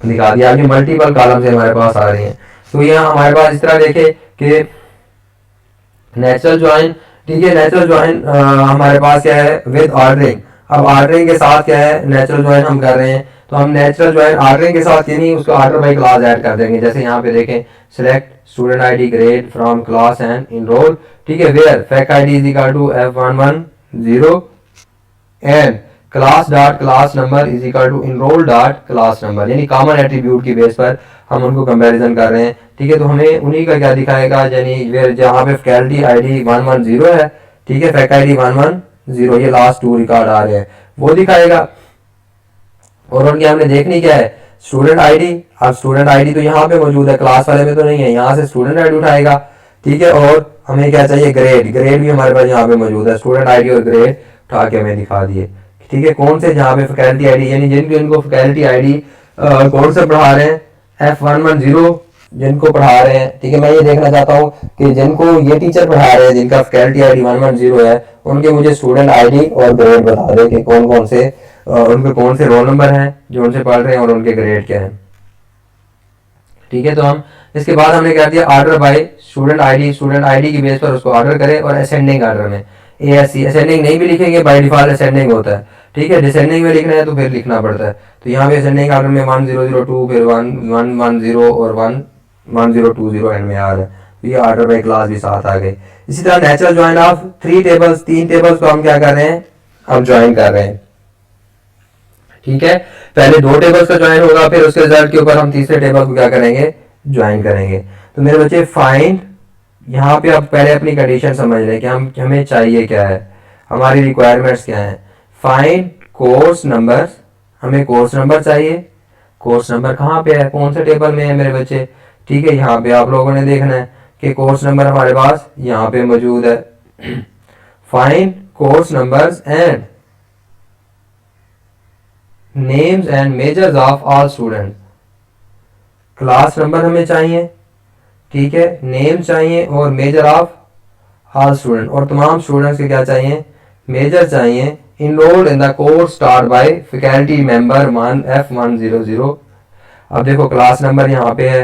दिखा दिया। अभी मल्टीपल कॉलम से हमारे पास आ रही हैं, तो यहाँ हमारे पास इस तरह देखे कि नेचुरल ज्वाइन। ठीक है, नेचुरल ज्वाइन हमारे पास क्या है विद ऑर्डरिंग। अब ऑर्डरिंग के साथ क्या है, नेचुरल ज्वाइन हम कर रहे हैं, तो हम नेचुरल ज्वाइन ऑर्डरिंग के साथ यानी उसको ऑर्डर बाय क्लास ऐड कर देंगे। जैसे यहाँ पे देखें select student ID grade from class and enroll. ठीक है, where fac ID is equal to F110 and class number is equal to enroll dot class number, यानी कॉमन एट्रीब्यूट की बेस पर हम उनको कंपैरिजन कर रहे हैं। ठीक है, तो हमें उन्हीं का क्या दिखाएगा, यानी जहाँ पे फैकल्टी आईडी 110 है, ठीक है, फैक आईडी 110 ये लास्ट 2 रिकॉर्ड आ रहे हैं वो दिखाएगा। और उनकी हमने देखनी क्या है, स्टूडेंट आईडी। अब स्टूडेंट आईडी तो यहाँ पे मौजूद है, क्लास वाले में तो नहीं है, यहाँ से स्टूडेंट आईडी उठाएगा। ठीक है, और हमें क्या चाहिए, ग्रेड भी हमारे पास यहाँ पे मौजूद है, स्टूडेंट आईडी और ग्रेड उठा के हमें दिखा दिए। ठीक है, कौन से जहाँ पे फैकल्टी आईडी यानी जिनको फैकल्टी आईडी कौन से पढ़ा रहे हैं, F110 जिनको पढ़ा रहे हैं। ठीक है, मैं ये देखना चाहता हूँ कि जिनको ये टीचर पढ़ा रहे हैं जिनका फैकल्टी आईडी 110 है, उनके मुझे स्टूडेंट आईडी और ग्रेड बता दें कि कौन कौन से उनके कौन से रोल नंबर हैं जो उनसे पढ़ रहे हैं और उनके ग्रेड क्या हैं। ठीक है, तो हम इसके बाद हमने क्या दिया, ऑर्डर बाय स्टूडेंट आईडी की बेस पर उसको ऑर्डर करें, और असेंडिंग ऑर्डर में ASC असेंडिंग नहीं भी लिखेंगे, बाय डिफॉल्ट असेंडिंग होता है। ठीक है, डिसेंडिंग में लिखना है तो फिर लिखना पड़ता है, तो यहाँ पे असेंडिंग ऑर्डर में 1002 फिर 110 और 1020 एंड में आ रहा है, तो ये ऑर्डर बाय क्लास भी साथ आ गए। इसी तरह नेचुरल ज्वाइन ऑफ 3 टेबल्स को हम क्या कर रहे हैं, अब ज्वाइन कर रहे हैं। ठीक है, पहले 2 टेबल्स का ज्वाइन होगा, फिर उसके रिजल्ट के ऊपर हम तीसरे टेबल को क्या करेंगे, ज्वाइन करेंगे। तो मेरे बच्चे फाइंड, यहाँ पे आप पहले अपनी कंडीशन समझ लें कि हमें चाहिए क्या है, हमारी रिक्वायरमेंट्स क्या है। फाइंड कोर्स नंबर, हमें कोर्स नंबर चाहिए। कोर्स नंबर कहाँ पे है, कौन से टेबल में है मेरे बच्चे। ठीक है, यहाँ पे आप लोगों ने देखना है कि कोर्स नंबर हमारे पास यहाँ पे मौजूद है। Find course numbers and names and measures of all student. Class number हमें चाहिए, ठीक है, नेम चाहिए और मेजर ऑफ ऑल स्टूडेंट, और तमाम स्टूडेंट्स के क्या चाहिए, मेजर चाहिए। Enrolled in the course start by faculty member F100। अब देखो क्लास नंबर यहाँ पे है,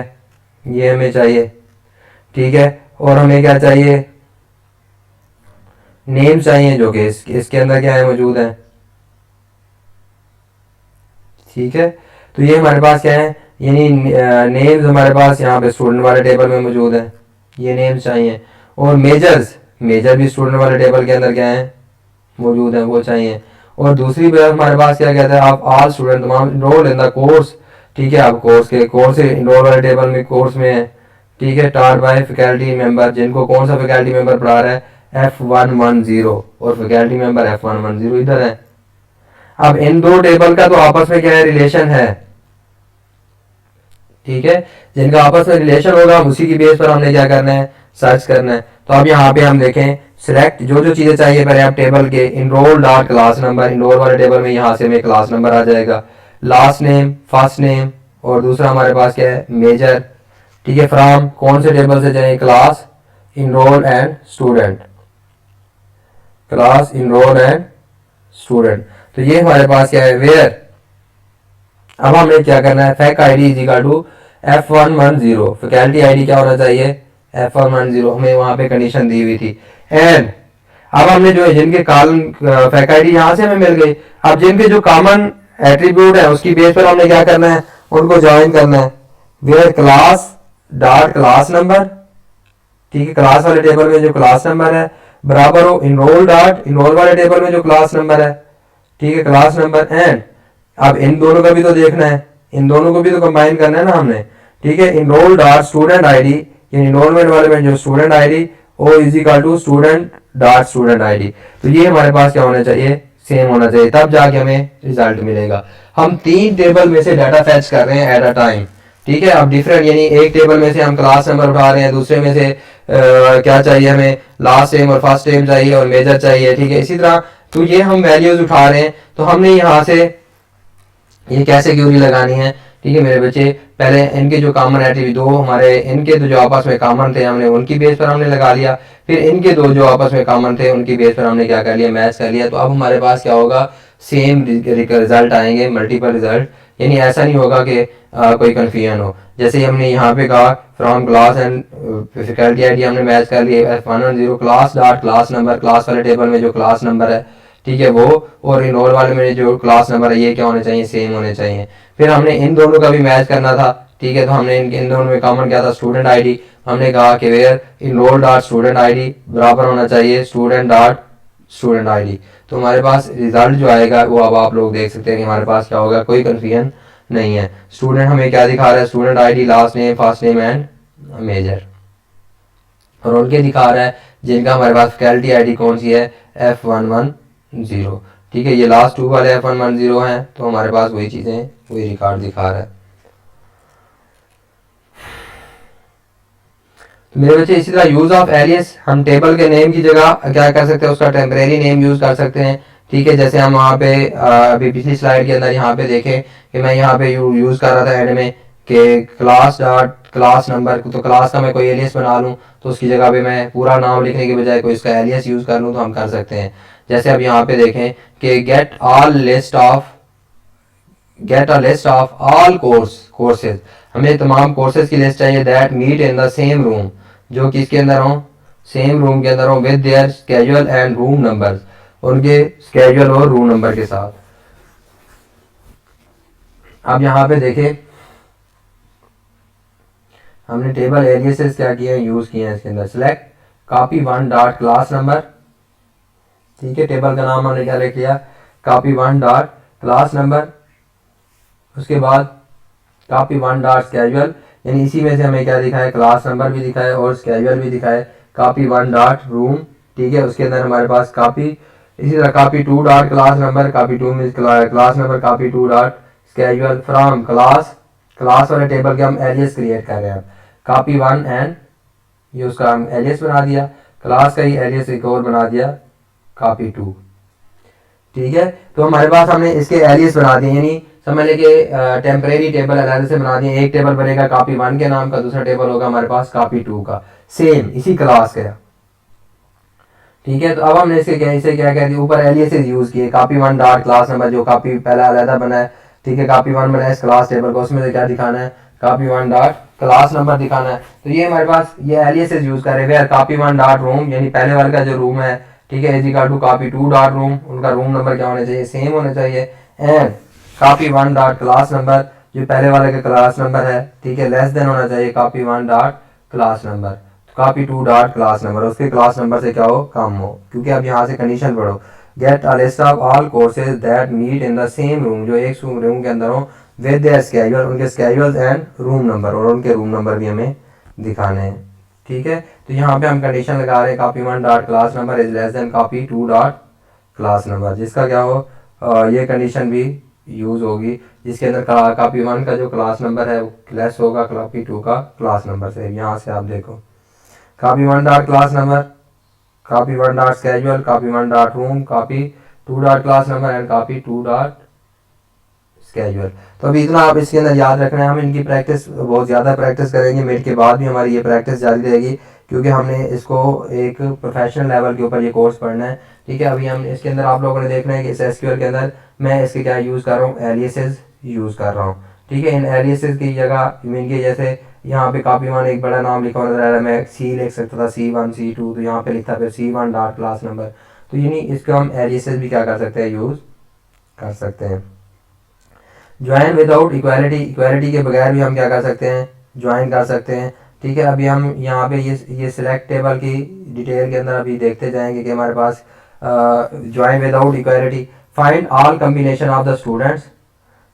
ये हमें चाहिए। ठीक है, और हमें क्या चाहिए, नेम चाहिए जो कि इसके अंदर क्या है मौजूद है। ठीक है, तो ये हमारे पास क्या है, यानी नेम्स हमारे पास यहाँ पे स्टूडेंट वाले टेबल में मौजूद है, ये नेम्स चाहिए। और मेजर भी स्टूडेंट वाले टेबल के अंदर क्या है मौजूद है, वो चाहिए। और दूसरी बात हमारे पास क्या कहता है, आप ऑल स्टूडेंट तमाम इनरोल इन द कोर्स। ठीक है, आप कोर्स से इनरोल वाले टेबल में कोर्स में है। ठीक है, टार्ड बाय फैकल्टी मेंबर, जिनको कौन सा फैकल्टी मेंबर पढ़ा रहा है F110 और फैकल्टी मेंबर F110 इधर है। अब इन 2 टेबल का तो आपस में क्या है, रिलेशन है। ठीक है, जिनका आपस में रिलेशन होगा हम उसी की बेस पर हमने क्या करना है, सर्च करना है। तो अब यहाँ पे हम देखें सिलेक्ट जो चीजें चाहिए पहले आप टेबल के, enroll dot class number, enroll वाले टेबल में यहाँ से हमें क्लास नंबर आ जाएगा, लास्ट नेम, फर्स्ट नेम, और दूसरा हमारे पास क्या है, मेजर। ठीक है, फ्रॉम कौन से टेबल से चाहिए, class enroll and student, class enroll and student. तो ये हमारे पास क्या है, वेयर। अब हमें क्या करना है, fac ID is equal to F110 faculty ID क्या होना चाहिए, F110, हमें वहां पे कंडीशन दी हुई थी। एंड अब हमने जो है जिनके कॉलम फैकल्टी यहाँ से हमें मिल गई, अब जिनके जो कॉमन एट्रीब्यूट है उसकी बेस पर हमने क्या करना है, उनको ज्वाइन करना है। Where class dot class number, ठीक है, क्लास वाले टेबल में जो क्लास नंबर है बराबर हो इनरोल डॉट इनरोल वाले टेबल में जो क्लास नंबर है, ठीक है, क्लास नंबर। एंड अब इन दोनों का भी तो देखना है, इन दोनों को भी तो कंबाइन करना है ना हमने, ठीक है। Enroll dot student ID, enrollment वाले में जो स्टूडेंट आईडी ओ is equal to student dot student ID, तो ये हमारे पास क्या होना चाहिए, सेम होना चाहिए, तब जाके हमें रिजल्ट मिलेगा। हम 3 टेबल में से डाटा फैच कर रहे हैं एट अ टाइम, ठीक है। अब डिफरेंट यानी एक टेबल में से हम क्लास नंबर उठा रहे हैं, दूसरे में से क्या चाहिए हमें, लास्ट नेम और फर्स्ट नेम चाहिए और मेजर चाहिए, ठीक है, इसी तरह। तो ये हम वैल्यूज उठा रहे हैं, तो हमने यहाँ से ये कैसे क्यूरी लगानी है, ठीक है मेरे बच्चे। पहले इनके जो कॉमन एट्रीब्यूट दो हमारे, इनके तो जो आपस में कॉमन थे हमने उनकी बेस पर हमने लगा लिया, फिर इनके दो जो आपस में कॉमन थे उनकी बेस पर हमने क्या कर लिया, मैच कर लिया। तो अब हमारे पास क्या होगा, सेम रिजल्ट आएंगे, मल्टीपल रिजल्ट, यानी ऐसा नहीं होगा कि कोई कन्फ्यूजन हो। जैसे हमने यहाँ पे कहा from class and faculty ID हमने मैच कर लिया F110 class dot class number, class वाले टेबल में जो क्लास नंबर है, ठीक है, वो, और इनरोल वाले में जो क्लास नंबर है ये क्या होने चाहिए, सेम होने चाहिए। फिर हमने इन दोनों का भी मैच करना था, ठीक है, तो हमने इन दोनों में कॉमन क्या था, स्टूडेंट आईडी। हमने कहा कि where enroll dot student ID बराबर होना चाहिए स्टूडेंट डॉट स्टूडेंट आईडी। तो हमारे पास रिजल्ट जो आएगा वो अब आप लोग देख सकते हैं कि हमारे पास क्या होगा, कोई कन्फ्यूजन नहीं है। स्टूडेंट हमें क्या दिखा रहा है, student ID, last name, first name and major, और उनके दिखा रहा है जिनका हमारे पास फैकल्टी आईडी कौन सी है, F110, ठीक है। ये लास्ट 2 वाले F110 हैं, तो हमारे पास वही चीजें, वही रिकॉर्ड दिखा रहा है। तो मेरे बच्चे इसी तरह यूज ऑफ एलियस, हम टेबल के नेम की जगह क्या कर सकते हैं, उसका टेम्परेरी नेम यूज कर सकते हैं, ठीक है। जैसे हम वहाँ पे अभी पिछली स्लाइड के अंदर यहाँ पे देखें कि मैं यहाँ पे यूज कर रहा था एंड में कि क्लास डॉट क्लास नंबर, तो क्लास का मैं कोई एलियस बना लूँ तो उसकी जगह पे मैं पूरा नाम लिखने के बजाय कोई इसका एलियस यूज कर लूँ तो हम कर सकते हैं। जैसे अब यहाँ पे देखें कि get a list of all courses, हमें तमाम कोर्सेज की लिस्ट चाहिए that meet in the same room, जो किसके अंदर हो, सेम रूम के अंदर हो, with their schedule and room numbers, उनके स्केड्यूल और रूम नंबर के साथ। अब यहाँ पे देखें हमने टेबल एलियसेस क्या किए हैं, यूज किए हैं इसके अंदर। Select copy 1 dot class number, ठीक है, टेबल का नाम हमने क्या लिख लिया, कॉपी 1 डॉट क्लास नंबर। उसके बाद कॉपी 1 डॉट स्केड्यूल, यानी इसी में से हमें क्या दिखा है, क्लास नंबर भी दिखा है और स्केड्यूल भी दिखा है। कॉपी 1 डॉट रूम, ठीक है, उसके अंदर हमारे पास कॉपी, इसी तरह copy 2 dot class number, copy 2 में class number, copy 2 dot schedule from class, class वाले टेबल के हम एलियस क्रिएट कर रहे हैं। कॉपी 1 एंड ये उसका हम एलियस बना दिया, क्लास का ही एलियस एक और बना दिया कॉपी 2, ठीक है। तो हमारे पास हमने इसके एलियस बना दिए, यानी समझ लें कि टेम्परेरी टेबल अलग से बना दिए। एक टेबल बनेगा कॉपी 1 के नाम का, दूसरा टेबल होगा हमारे पास कॉपी 2 का, सेम इसी क्लास का, ठीक है। तो अब हमने इसे क्या कह दिया, ऊपर एलियसेस यूज किए, कॉपी 1 डॉट क्लास नंबर जो कॉपी पहला अलग बना है, ठीक है, कॉपी 1 बना है इस क्लास टेबल को, उसमें से क्या दिखाना है, कॉपी 1 डॉट क्लास नंबर दिखाना है। तो ये हमारे पास ये एलियसेस यूज कर रहे हैं। कॉपी 1 डॉट रूम, यानी पहले वाले का जो रूम है, ठीक है, is equal to copy 2 dot room, उनका रूम नंबर क्या होना चाहिए, सेम होना चाहिए। And copy 1 dot class number, जो पहले वाले का क्लास नंबर है, ठीक है, लेस देन होना चाहिए copy 1 dot class number, copy 2 dot class number, उसके क्लास नंबर से क्या हो, कम हो, क्योंकि अब यहाँ से कंडीशन पढ़ो। Get a list of all courses that meet in the same room, जो एक रूम के अंदर हो, विद देयर स्केड्यूल, उनके स्केड्यूल एंड रूम नंबर, और उनके रूम नंबर भी हमें दिखाने हैं, ठीक है। तो यहाँ पे हम कंडीशन लगा रहे हैं copy 1 dot class number is less than copy 2 dot class number, जिसका क्या हो, ये कंडीशन भी यूज होगी, जिसके अंदर कॉपी 1 का जो क्लास नंबर है वो लेस होगा कॉपी 2 का क्लास नंबर से। यहाँ से आप देखो copy 1 dot class number, copy 1 dot schedule, copy 1 dot room, copy 2 dot class number and copy 2 dot schedule. तो अभी इतना आप इसके अंदर याद रखना है। हम इनकी प्रैक्टिस बहुत ज़्यादा प्रैक्टिस करेंगे, मिड के बाद भी हमारी ये प्रैक्टिस जारी रहेगी, क्योंकि हमने इसको एक प्रोफेशनल लेवल के ऊपर ये कोर्स पढ़ना है, ठीक है। अभी हम इसके अंदर आप लोगों ने देखना है कि इस एसक्यूएल के अंदर मैं इसके क्या यूज़ कर रहा हूँ, एलियसेस यूज़ कर रहा हूँ, ठीक है। इन एलियासेस की जगह मीन के जैसे यहाँ पे कॉपी वन एक बड़ा नाम लिखा हुआ नजर आ रहा है, मैं सी लिख सकता था C1 C2, तो यहाँ पे लिखता फिर C1 डॉट क्लास नंबर। तो यानी इसका हम एलियासेस भी क्या कर सकते हैं, यूज़ कर सकते हैं। ज्वाइन विदाउट इक्वालिटी, इक्वालिटी के बगैर भी हम क्या कर सकते हैं, ज्वाइन कर सकते हैं। ठीक है, अभी हम यहाँ पे ये सिलेक्ट टेबल की डिटेल के अंदर अभी देखते जाएंगे कि हमारे पास join without equality, find all combination of the students.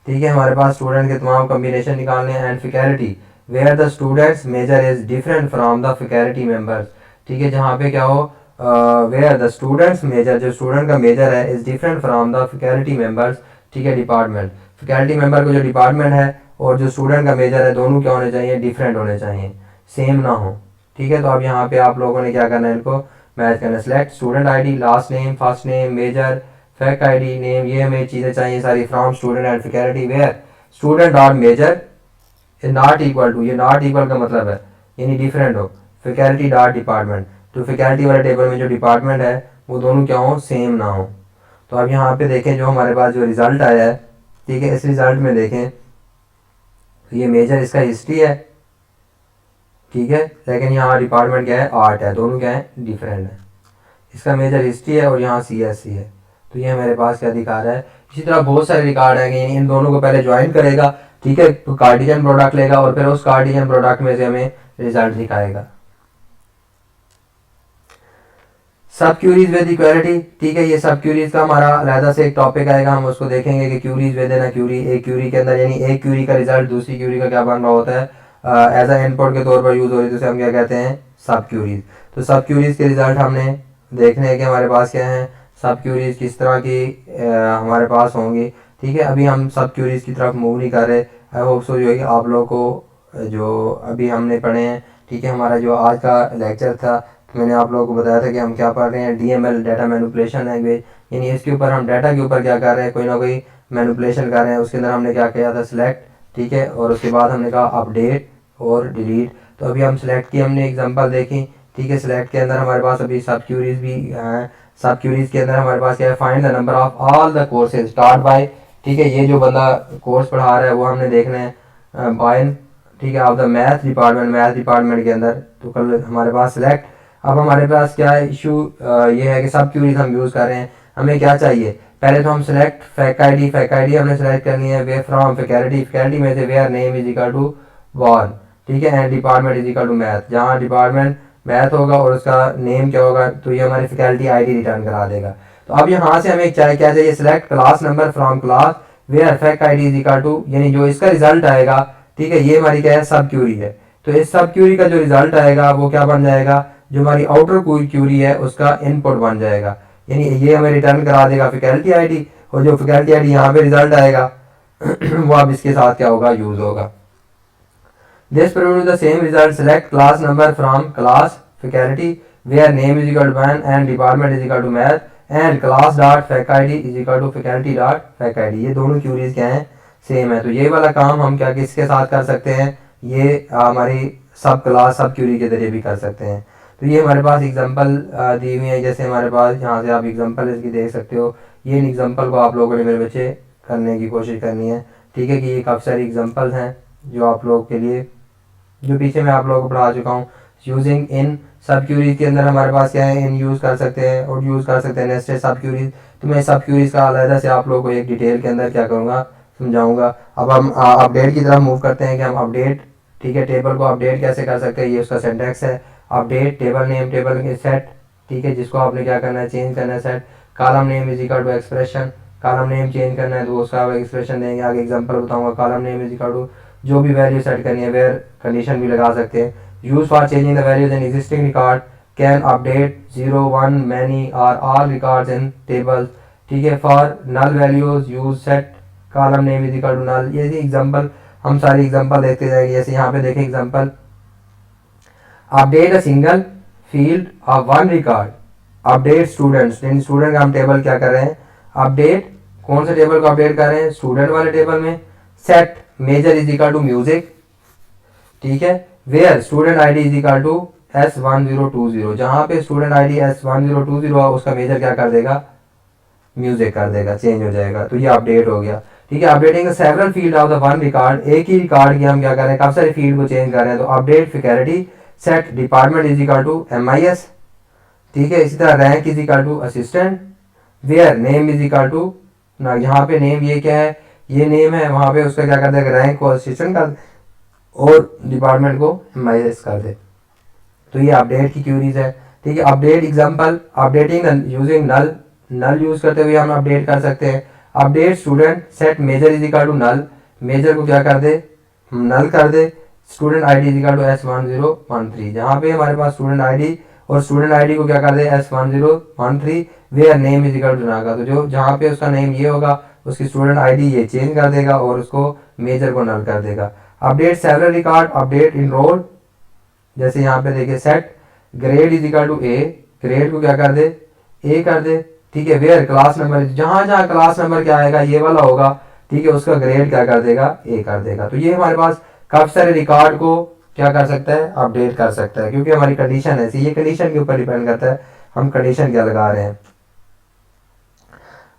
ठीक है, हमारे पास स्टूडेंट के तमाम कम्बिनेशन निकालने हैं। And faculty where the students major is different from the faculty members. ठीक है, जहाँ पे क्या हो, वेयर द स्टूडेंट्स मेजर, जो स्टूडेंट का मेजर है, is different from the faculty members. ठीक है, डिपार्टमेंट, फैकल्टी मेंबर को जो डिपार्टमेंट है और जो स्टूडेंट का मेजर है, दोनों क्या होने चाहिए, डिफरेंट होने चाहिए, सेम ना हो। ठीक है, तो अब यहाँ पे आप लोगों ने क्या करना है, इनको मैच करना है। Select student ID, last name, first name, major, fac ID, name, ये हमें चीज़ें चाहिए सारी from student and faculty where student dot major is not equal to, ये नॉट इक्वल का मतलब है यानी डिफरेंट हो, फैकल्टी डॉट डिपार्टमेंट, तो फैकल्टी वाले टेबल में जो डिपार्टमेंट है वो दोनों क्या हो, सेम ना हो। तो अब यहाँ पे देखें जो हमारे पास जो रिजल्ट आया है, ठीक है, इस रिजल्ट में देखें तो ये मेजर इसका हिस्ट्री है, ठीक है, लेकिन यहाँ डिपार्टमेंट क्या है, आर्ट है, दोनों क्या है, डिफरेंट है। इसका मेजर हिस्ट्री है और यहाँ CSC है, तो ये हमारे पास क्या दिखा रहा है। इसी तरह बहुत सारे रिकॉर्ड है कि इन दोनों को पहले ज्वाइन करेगा, ठीक है, तो कार्टिजन प्रोडक्ट लेगा और फिर उस कार्टिजन प्रोडक्ट में से हमें रिजल्ट दिखाएगा। सब क्यूरीज विद इक्वालिटी, ठीक है, ये सब क्यूरीज का हमारा अलहदा से एक टॉपिक आएगा, हम उसको देखेंगे कि क्यूरीज विद ना क्यूरी, एक क्यूरी के अंदर यानी एक क्यूरी का रिजल्ट दूसरी क्यूरी का क्या बन रहा होता है, एज अ इनपुट के तौर पर यूज हो रही है, तो हम क्या कहते हैं, सब क्यूरीज। तो सब क्यूरीज के रिजल्ट हमने देखने हैं कि हमारे पास क्या है, सब क्यूरीज किस तरह की हमारे पास होंगी। ठीक है, अभी हम सब क्यूरीज की तरफ मूव नहीं कर रहे। आई होप सो जो है कि आप लोगों को जो अभी हमने पढ़े हैं, ठीक है, हमारा जो आज का लेक्चर था, मैंने आप लोगों को बताया था कि हम क्या पढ़ रहे हैं, DML डाटा मैनिपुलेशन लैंग्वेज, यानी इसके ऊपर हम डाटा के ऊपर क्या कर रहे हैं, कोई ना कोई मैनिपुलेशन कर रहे हैं। उसके अंदर हमने क्या किया था, सिलेक्ट, ठीक है, और उसके बाद हमने कहा अपडेट और डिलीट। तो अभी हम सिलेक्ट की हमने एग्जांपल देखी, ठीक है, सिलेक्ट के अंदर हमारे पास अभी सब क्यूरीज भी हैं। सब क्यूरीज के अंदर हमारे पास क्या है, find the number of all the courses start by, ठीक है, ये जो बंदा कोर्स पढ़ा रहा है वो हमने देखना है बाय, ठीक है, of the math department, math department के अंदर। तो कल हमारे पास सिलेक्ट, अब हमारे पास क्या है इशू, ये है कि सब क्यूरीज हम यूज़ कर रहे हैं, हमें क्या चाहिए, पहले तो हम सिलेक्ट फैक आईडी हमने सेलेक्ट करनी है, वे फ्रॉम फैकल्टी में से where name is equal to 1, ठीक है, and department is equal to math, जहाँ डिपार्टमेंट मैथ होगा और उसका नेम क्या होगा, तो ये हमारी फैकल्टी आईडी रिटर्न करा देगा। तो अब यहाँ से हमें क्या चाहिए, select class number from class where fac ID is equal to, यानी जो इसका रिजल्ट आएगा, ठीक है, ये हमारी क्या है, सब क्यूरी है। तो इस सब क्यूरी का जो रिजल्ट आएगा वो क्या बन जाएगा, जो हमारी आउटर क्यूरी है उसका इनपुट बन जाएगा, यानी ये हमें रिटर्न करा देगा फैकल्टी आईडी, और जो फैकल्टी आईडी यहाँ पे रिजल्ट आएगा वो अब इसके साथ क्या होगा, यूज होगा। This produce the same result, select class number from class faculty where name is equal to 1 and department is equal to math and class dot fac ID is equal to faculty dot fac ID. ये दोनों curies क्या है, same है। तो ये वाला काम हम क्या किसके साथ कर सकते हैं, ये हमारी सब क्लास सब क्यूरी के जरिए भी कर सकते हैं। तो ये हमारे पास एग्जांपल दी हुई है, जैसे हमारे पास यहाँ से आप एग्जांपल इसकी देख सकते हो। ये इन एग्जांपल को आप लोगों ने मेरे बच्चे करने की कोशिश करनी है, ठीक है, कि ये काफ़ी सारी एग्जांपल्स हैं जो आप लोगों के लिए, जो पीछे मैं आप लोगों को पढ़ा चुका हूँ। यूजिंग इन सब क्यूरीज के अंदर हमारे पास क्या है, इन यूज़ कर सकते हैं और यूज़ कर सकते हैं नेस्टेड सब क्यूरीज। तो मैं सब क्यूरीज का अलहदा से आप लोगों को एक डिटेल के अंदर क्या करूँगा, समझाऊँगा। अब हम अपडेट की तरफ मूव करते हैं कि हम अपडेट, ठीक है, टेबल को अपडेट कैसे कर सकते हैं, ये उसका सिंटैक्स है। अपडेट टेबल नेम, टेबल के सेट, ठीक है, जिसको आपने क्या करना है, चेंज करना है set, column name is equal to expression, column name change करना है तो उसका एक्सप्रेशन देंगे, आगे एग्जांपल बताऊंगा। Column name is equal to जो भी वैल्यू सेट करनी है, वेयर कंडीशन भी लगा सकते हैं। Use for changing the values in existing record, can update 0 1 many or all records in table, ठीक है। For null values use set column name is equal to null. ये example हम सारी एग्जांपल देखते जाएंगे। जैसे यहाँ पे देखें example, update a single field of one record, update students, यानी स्टूडेंट का हम टेबल क्या कर रहे हैं, अपडेट, कौन से टेबल को अपडेट कर रहे हैं, स्टूडेंट वाले टेबल में। Set major is equal to music, ठीक है, where student ID is equal to S1020, जहां पे स्टूडेंट आईडी S1020 है उसका मेजर क्या कर देगा, म्यूजिक कर देगा, चेंज हो जाएगा। तो ये अपडेट हो गया। ठीक है। Updating several field of the one record, एक ही रिकॉर्ड की हम क्या कर रहे हैं, काफी सारी फील्ड को चेंज कर रहे हैं। तो update faculty set department is equal to MIS, ठीक है। इसी तरह rank is equal to assistant, where name is equal to ना, यहाँ पे नेम ये क्या है, ये नेम है, वहां पे उसका क्या कर दे, रैंक को असिस्टेंट कर दे और डिपार्टमेंट को MIS कर दे। तो ये अपडेट की क्यूरीज है, ठीक है। Update example, updating using null, null use करते हुए हम अपडेट कर सकते हैं। Update student set major is equal to null, major को क्या कर दे, नल कर दे। Student ID is equal to S1013, जहाँ पे हमारे पास स्टूडेंट ID और स्टूडेंट ID को क्या कर दे S1013, where name is equal to Naga, तो जो जहाँ पे उसका नेम ये होगा उसकी स्टूडेंट ID ये चेंज कर देगा और उसको मेजर को नल कर देगा। Update several record, update enroll, जैसे यहाँ पे देखिए set grade is equal to A, grade को क्या कर दे A कर दे, ठीक है। वेयर क्लास नंबर, जहां जहां क्लास नंबर क्या आएगा ये वाला होगा, ठीक है, उसका ग्रेड क्या कर देगा A कर देगा। तो ये हमारे पास काफी सारे रिकॉर्ड को क्या कर सकता है, अपडेट कर सकता है, क्योंकि हमारी कंडीशन ऐसी, ये कंडीशन के ऊपर डिपेंड करता है हम कंडीशन क्या लगा रहे हैं।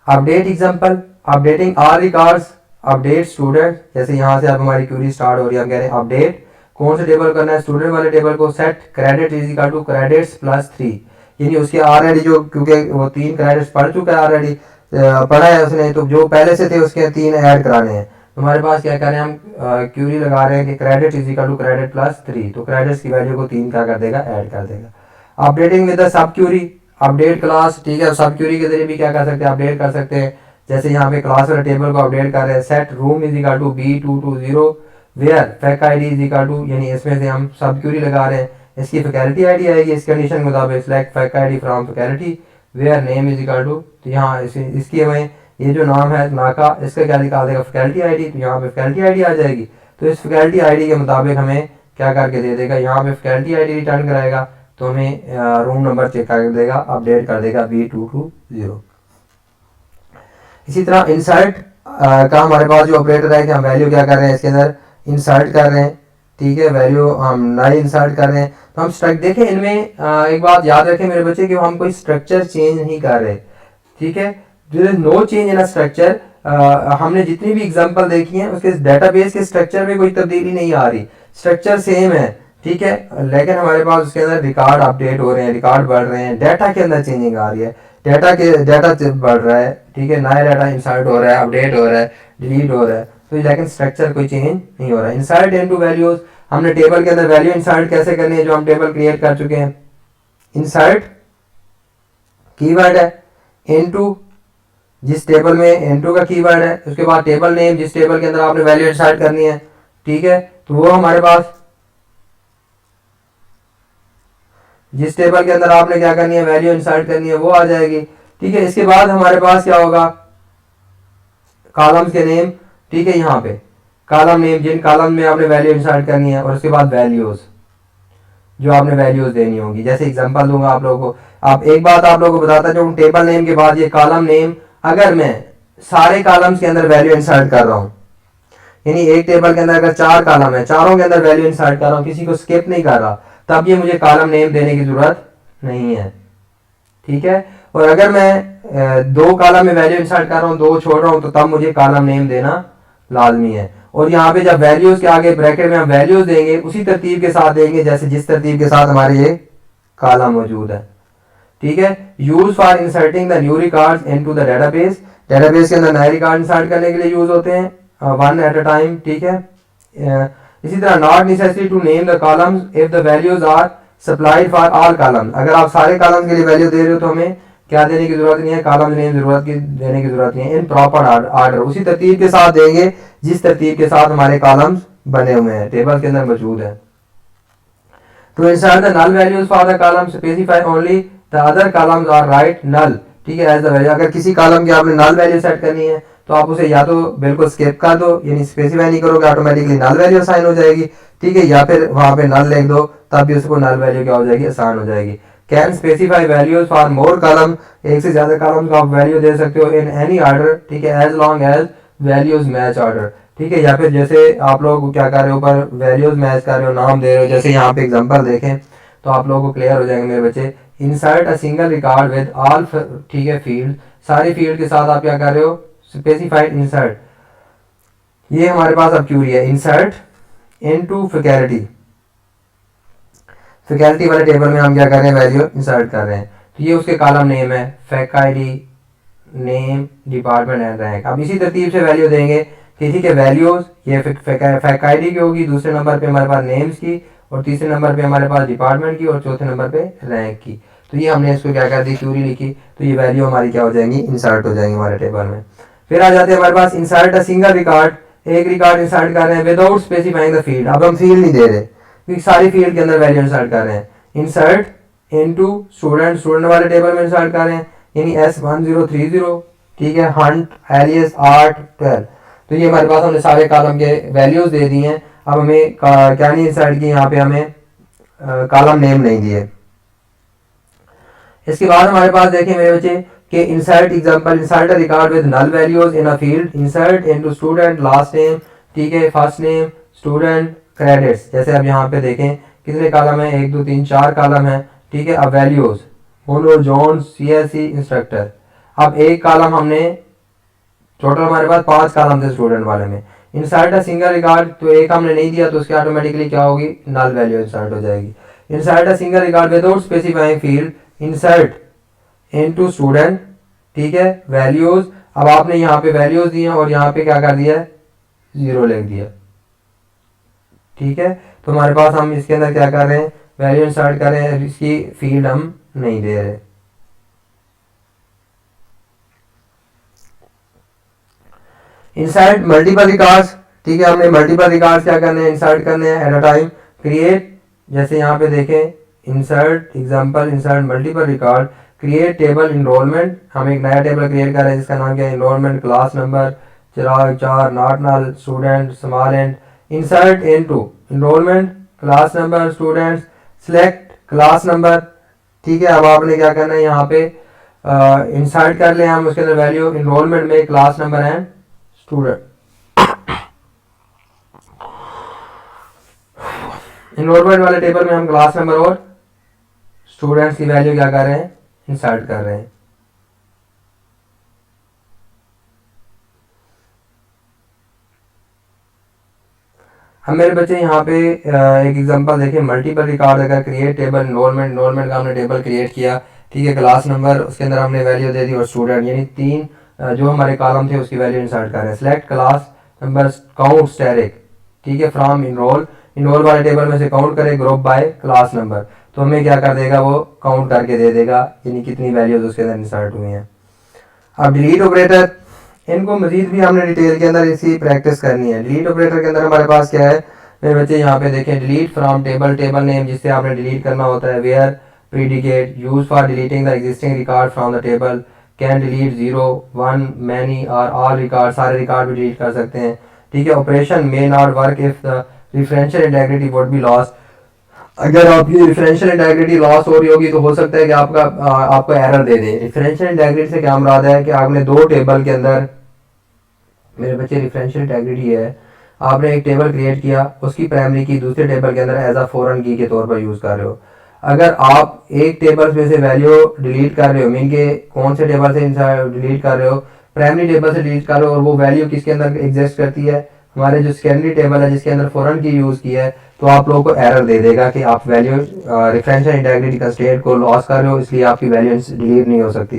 Update example, updating all records, update student, जैसे यहाँ से अब हमारी क्यूरी स्टार्ट हो रही है, हम कह रहे हैं अपडेट कौन से टेबल करना है, स्टूडेंट वाले टेबल को। Set credit is equal to credits plus 3, यानी उसके ऑलरेडी जो, क्योंकि वो 3 क्रेडिट्स पढ़ चुका है ऑलरेडी, पढ़ा है उसने, तो जो पहले से थे उसके 3 ऐड कराने हैं। तो हमारे पास क्या कर रहे हैं हम, क्यूरी लगा रहे हैं कि credit is equal to credit plus 3, तो क्रेडिट्स की वैल्यू को 3 क्या कर देगा, ऐड कर देगा। Updating with the sub query, update class, ठीक है, सब क्यूरी के जरिए भी क्या कर सकते हैं, अपडेट कर सकते हैं। जैसे यहाँ पे क्लास वाले टेबल को अपडेट कर रहे हैं, set room is equal to B220, where fac ID is equal to, यानी इसमें से हम सब क्यूरी लगा रहे हैं, इसकी फैकल्टी ID आएगी इस कंडीशन के मुताबिक, select fac ID from faculty, where name is equal to, तो यहाँ इसकी हमें ये जो नाम है नाका, इसका क्या निकाल देगा, फैकल्टी ID, तो यहाँ पे फैकल्टी ID आ जाएगी। तो इस फैकल्टी ID के मुताबिक हमें क्या करके दे देगा, यहाँ पे फैकल्टी ID रिटर्न कराएगा, तो हमें रूम नंबर चेक कर देगा, अपडेट कर देगा B220। इसी तरह इंसर्ट का हमारे पास जो ऑपरेटर है कि हम वैल्यू क्या कर रहे हैं, इसके अंदर इंसर्ट कर रहे हैं, ठीक है, वैल्यू हम नई इंसर्ट कर रहे हैं। तो हम स्ट्रक्चर देखें इनमें, एक बात याद रखें मेरे बच्चे कि हम कोई स्ट्रक्चर चेंज नहीं कर रहे, ठीक है, there is no change in a structure. हमने जितनी भी एग्जांपल देखी हैं उसके डेटाबेस के स्ट्रक्चर में कोई तब्दीली नहीं आ रही, स्ट्रक्चर सेम है, ठीक है, लेकिन हमारे पास उसके अंदर रिकॉर्ड अपडेट हो रहे हैं, रिकॉर्ड बढ़ रहे हैं, डाटा के अंदर चेंजिंग आ रही है, डाटा बढ़ रहा है, ठीक है, नया डाटा इंसर्ट हो रहा है, अपडेट हो रहा है, डिलीट हो रहा है, तो लेकिन स्ट्रक्चर कोई चेंज नहीं हो रहा है। इंसर्ट इनटू वैल्यूज, हमने टेबल के अंदर वैल्यू इंसर्ट कैसे करनी है, जो हम टेबल क्रिएट कर चुके हैं। इंसर्ट कीवर्ड है, इनटू जिस टेबल में इनटू का कीवर्ड है, उसके बाद टेबल नेम, जिस टेबल के अंदर आपने वैल्यू इंसर्ट करनी है, ठीक है, तो वो हमारे पास जिस टेबल के अंदर आपने क्या करनी है, वैल्यू इंसर्ट करनी है, वो आ जाएगी, ठीक है। इसके बाद हमारे पास क्या होगा, कॉलम्स के नेम, ठीक है, यहाँ पे कॉलम नेम, जिन कॉलम में आपने वैल्यू इंसर्ट करनी है, और उसके बाद वैल्यूज जो आपने वैल्यूज देनी होगी। जैसे एग्जांपल दूंगा आप लोगों को, आप एक बात आप लोगों को बताता हूँ, टेबल नेम के बाद ये कॉलम नेम, अगर मैं सारे कॉलम्स के अंदर वैल्यू इंसर्ट कर रहा हूँ, यानी एक टेबल के अंदर अगर 4 कॉलम है, चारों के अंदर वैल्यू इंसर्ट कर रहा हूँ, किसी को स्किप नहीं कर रहा, तब ये मुझे कॉलम नेम देने की जरूरत नहीं है, ठीक है। और अगर मैं 2 कॉलम में वैल्यू इंसर्ट कर रहा हूँ, 2 छोड़ रहा हूँ, तो तब मुझे कॉलम नेम देना लाजमी है। और यहाँ पे जब वैल्यूज के आगे ब्रैकेट में हम वैल्यूज देंगे, उसी तरतीब के साथ देंगे जैसे जिस तरतीब के साथ हमारे ये कॉलम मौजूद है, ठीक है। Use for inserting the new records into the database, database के अंदर नए रिकॉर्ड इंसर्ट करने के लिए यूज होते हैं, 1 एट अ टाइम, ठीक है। इसी तरह not necessary to name the columns if the values are supplied for all columns, अगर आप सारे कॉलम्स के लिए वैल्यू दे रहे हो तो हमें क्या देने की जरूरत नहीं है, कॉलम नेम देने की जरूरत नहीं है। इन प्रॉपर ऑर्डर, उसी तरतीब के साथ देंगे जिस तरतीब के साथ हमारे कॉलम्स बने हुए हैं, टेबल के अंदर मौजूद है। To insert the null values for the column, specify only the other columns are right null, ठीक है, एज द वैल्यू। अगर किसी कॉलम की आपने नल वैल्यू सेट करनी है तो आप उसे या तो बिल्कुल स्किप कर दो, यानी स्पेसिफाई नहीं करोगे, ऑटोमेटिकली नल वैल्यू असाइन हो जाएगी, ठीक है, या फिर वहां पे नल लिख दो, तब भी उसको नल वैल्यू क्या हो जाएगी, असाइन हो जाएगी। Can specify values for more column, एक से ज्यादा कॉलम को आप वैल्यू दे सकते हो इन एनी ऑर्डर, ठीक है, as long as values match order, ठीक है, या फिर जैसे आप लोग क्या कर रहे हो, ऊपर वैल्यूज मैच कर रहे हो, नाम दे रहे हो, जैसे यहाँ पे एग्जांपल देखें तो आप लोगों को क्लियर हो जाएंगे मेरे बच्चे। Insert a single record with all, ठीक है, फील्ड, सारी फील्ड के साथ आप क्या कर रहे हो, स्पेसिफाइड इंसर्ट, ये हमारे पास अब क्यूरी है, इंसर्ट इनटू फैकल्टी। फैकल्टी वाले टेबल में हम क्या कर रहे हैं, वैल्यू इंसर्ट कर रहे हैं। तो ये उसके कॉलम नेम है, fac ID, name, department and rank. अब इसी तरतीब से वैल्यू देंगे कि ठीक है, वैल्यूज ये फैक आईडी की होगी, दूसरे नंबर पे हमारे पास नेम्स की, और तीसरे नंबर पे हमारे पास डिपार्टमेंट की, और चौथे नंबर पे रैंक की। तो ये हमने इसको क्या कर दी, क्यूरी लिखी। तो ये वैल्यू हमारी क्या हो जाएंगी, इंसर्ट हो जाएंगी हमारे टेबल में। फिर आ जाते हैं हमारे पास इंसर्ट अ सिंगल रिकॉर्ड। एक रिकॉर्ड इंसर्ट कर रहे हैं विदाउट स्पेसिफाइंग द फील्ड। अब हम फील्ड नहीं दे रहे क्योंकि सारी फील्ड के अंदर वैल्यू इंसर्ट कर रहे हैं। इंसर्ट इनटू स्टूडेंट, स्टूडेंट वाले टेबल में इंसर्ट कर रहे हैं, यानी S1030, ठीक है, हंट, एलियस, आर्ट, 12। तो ये हमारे पास हमने सारे कॉलम के वैल्यूज दे दिए हैं। अब हमें क्या नहीं इंसर्ट की, यहाँ पे हमें कॉलम नेम नहीं दिए। इसके बाद हमारे पास देखें मेरे बच्चे कि insert example, insert a record with null values in a field, insert into student last name, ठीक है, फर्स्ट नेम, स्टूडेंट, क्रेडिट्स। जैसे अब यहाँ पे देखें कितने कॉलम है, 1 2 3 4 कॉलम है, ठीक है। अब वैल्यूज मोनो, जोन्स, CSE, इंस्ट्रक्टर। अब एक कॉलम हमने, टोटल हमारे पास 5 कॉलम थे स्टूडेंट वाले में। इंसर्ट अ सिंगल रिकॉर्ड, तो एक हमने नहीं दिया तो उसके ऑटोमेटिकली क्या होगी, नल वैल्यू इंसर्ट हो जाएगी। Insert a single record without specifying field, insert into student, ठीक है, वैल्यूज। अब आपने यहाँ पे वैल्यूज दिए और यहाँ पे क्या कर दिया है, 0 लिख दिया, ठीक है। तो हमारे पास हम इसके अंदर क्या कर रहे हैं, वैल्यू इंसर्ट कर रहे हैं, इसकी फील्ड हम नहीं दे रहे। इंसर्ट मल्टीपल रिकॉर्ड्स, ठीक है, हमने मल्टीपल रिकॉर्ड्स क्या करने हैं, इंसर्ट करने हैं एट अ टाइम। क्रिएट, जैसे यहाँ पे देखें insert example, insert multiple record, create table enrollment. हम एक नया टेबल क्रिएट कर रहे हैं जिसका नाम क्या है, enrollment, class number, char 4, not null, student, small end. Insert into enrollment, class number, students, select class number, ठीक है। अब आपने क्या करना है, यहाँ पे इंसर्ट कर ले हम उसके अंदर वैल्यू, इनरोलमेंट में class number and student. Enrollment वाले टेबल में हम क्लास नंबर और स्टूडेंट्स की वैल्यू क्या कर रहे हैं, इंसर्ट कर रहे हैं। हम मेरे बच्चे यहाँ पे एक एग्जांपल देखें, मल्टीपल रिकॉर्ड अगर क्रिएट टेबल, इनरोलमेंट, इनरोलमेंट का हमने टेबल क्रिएट किया, ठीक है, क्लास नंबर, उसके अंदर हमने वैल्यू दे दी, और स्टूडेंट, यानी 3 जो हमारे कॉलम थे उसकी वैल्यू इंसर्ट कर रहे हैं। Select class number, count static, ठीक है, फ्रॉम इनरोल, इनरोल वाले टेबल में से काउंट करें ग्रुप बाय क्लास नंबर। तो हमें क्या कर देगा, वो काउंट करके दे देगा, यानी कितनी वैल्यूज उसके अंदर इंसर्ट हुई हैं। अब डिलीट ऑपरेटर, इनको मजीद भी हमने डिटेल के अंदर इसी प्रैक्टिस करनी है। डिलीट ऑपरेटर के अंदर हमारे पास क्या है मेरे बच्चे, यहाँ पे देखें, delete from table, table name जिससे आपने डिलीट करना होता है, where, predicate, use for deleting the existing record from the table, can delete 0 1 many or all record, सारे रिकॉर्ड भी डिलीट कर सकते हैं, ठीक है। Operation may not work if the referential integrity would be lost, अगर आपकी रेफरेंशियल इंटेग्रिटी लॉस हो रही होगी तो हो सकता है कि आपको एरर दे दे। रेफरेंशियल इंटेग्रिटी से क्या मुराद है कि आपने 2 टेबल के अंदर, मेरे बच्चे रेफरेंशियल इंटेग्रिटी है, आपने एक टेबल क्रिएट किया, उसकी प्राइमरी की दूसरे टेबल के अंदर एज अ फॉरेन की के तौर पर यूज कर रहे हो। अगर आप एक टेबल में से वैल्यू डिलीट कर रहे हो, मीन के कौन से टेबल से डिलीट कर रहे हो, प्राइमरी टेबल से डिलीट कर रहे हो, और वो वैल्यू किसके अंदर एग्जिस्ट करती है, हमारे जो सेकेंडरी टेबल है जिसके अंदर फॉरेन की यूज की है, तो आप लोगों को एरर दे देगा कि आप वैल्यू रेफरेंशियल इंटेग्रिटी कंस्ट्रेंट को लॉस कर रहे हो, इसलिए आपकी वैल्यू डिलीट नहीं हो सकती।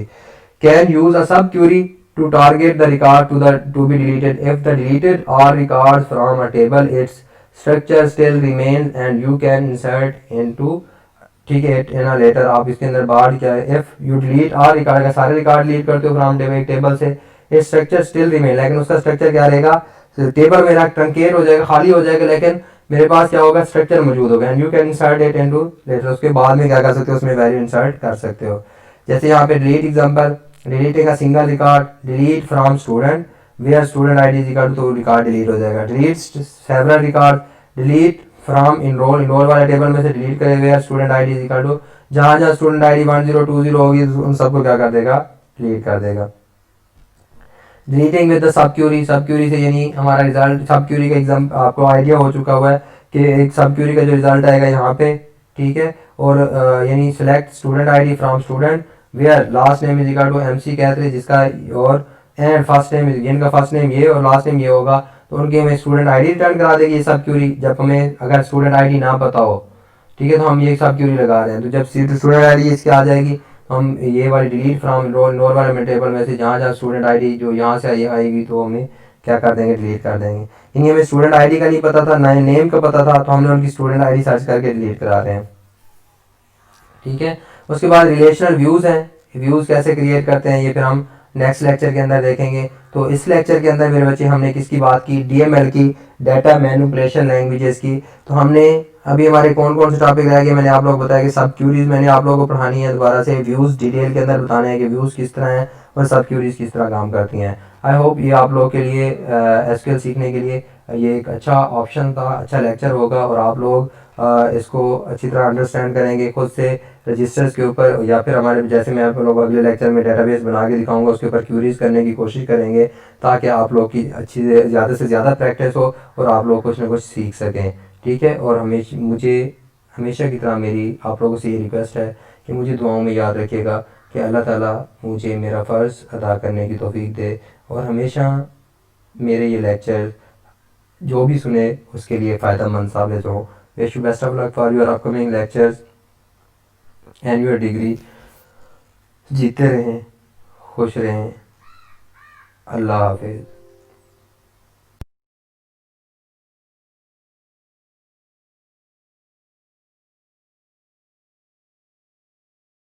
कैन यूज अ सब Curie to target the record to be deleted if the deleted all records from a table its structure still remains and you can insert into, ठीक है, in a later। आप इसके अंदर बाद क्या है, if you delete all record, का सारे रिकॉर्ड डिलीट करते हो फ्रॉम टेबल, एक टेबल से, its structure still remain, लेकिन उसका स्ट्रक्चर क्या रहेगा, टेबल मेरा ट्रंकेट हो जाएगा, खाली हो जाएगा, लेकिन मेरे पास क्या होगा, स्ट्रक्चर मौजूद होगा, and you can insert it into later. उसके बाद में क्या कर सकते हो, उसमें वैल्यू इंसर्ट कर सकते हो। जैसे यहाँ पे delete example, deleting a single record, delete from student where student ID is equal to, record delete हो जाएगा। Delete several record, delete from enrol, enroll वाले टेबल में से डिलीट करें where student ID is equal to, जहां जहां student ID 1020 होगी उन सबको क्या कर देगा, डिलीट कर देगा। Deleting with the sub query, sub query से यानी हमारा रिजल्ट, सब क्यूरी का एग्जाम आपको आइडिया हो चुका हुआ है कि एक सब क्यूरी का जो रिजल्ट आएगा यहाँ पे, ठीक है, और यानी select student ID from student where last name is equal to MC कहते हैं जिसका, और एंड फर्स्ट नेम, जिनका फर्स्ट नेम ये और लास्ट नेम ये होगा, तो उनकी हमें स्टूडेंट आईडी रिटर्न करा देगी ये सब क्यूरी। जब हमें अगर स्टूडेंट आईडी ना पता हो, ठीक है, तो हम ये सब क्यूरी लगा रहे हैं, तो जब स्टूडेंट आईडी इसके आ जाएगी तो हम ये वाली डिलीट फ्रॉम रोल वाले टेबल में से जहाँ जहाँ स्टूडेंट आईडी जो यहाँ से आएगी तो हमें क्या कर देंगे, डिलीट कर देंगे। इन्हें हमें स्टूडेंट आईडी का नहीं पता था, ना नेम का पता था, तो हमने उनकी स्टूडेंट आईडी सर्च करके डिलीट करा रहे हैं, ठीक है। उसके बाद रिलेशनल व्यूज़ हैं, व्यूज़ कैसे क्रिएट करते हैं ये फिर हम नेक्स्ट लेक्चर के अंदर देखेंगे। तो इस लेक्चर के अंदर मेरे बच्चे हमने किसकी बात की, डीएमएल की, डाटा मैनिपुलेशन लैंग्वेजेस की। तो हमने अभी हमारे कौन कौन से टॉपिक रह गए, मैंने आप लोगों को बताया कि सब क्यूरीज मैंने आप लोगों को पढ़ानी है दोबारा से, व्यूज़ डिटेल के अंदर बताने हैं कि व्यूज़ किस तरह हैं और सब क्यूरीज किस तरह काम करती हैं। आई होप ये आप लोगों के लिए एसक्यूएल सीखने के लिए ये एक अच्छा ऑप्शन था, अच्छा लेक्चर होगा और आप लोग इसको अच्छी तरह अंडरस्टैंड करेंगे खुद से रजिस्टर्स के ऊपर, या फिर हमारे जैसे मैं आप लोग अगले लेक्चर में डेटाबेस बना के दिखाऊंगा उसके ऊपर क्यूरीज करने की कोशिश करेंगे, ताकि आप लोग की अच्छी ज़्यादा से ज़्यादा प्रैक्टिस हो और आप लोग कुछ ना कुछ सीख सकें, ठीक है। और मुझे हमेशा की तरह मेरी आप लोगों से ये रिक्वेस्ट है कि मुझे दुआओं में याद रखिएगा कि अल्लाह ताला मुझे मेरा फ़र्ज़ अदा करने की तौफीक दे और हमेशा मेरे ये लेक्चर जो भी सुने उसके लिए फ़ायदेमंद साबित हो। Wish you best of luck for your upcoming lectures and your degree. जीते रहें, खुश रहें, अल्लाह हाफिज़।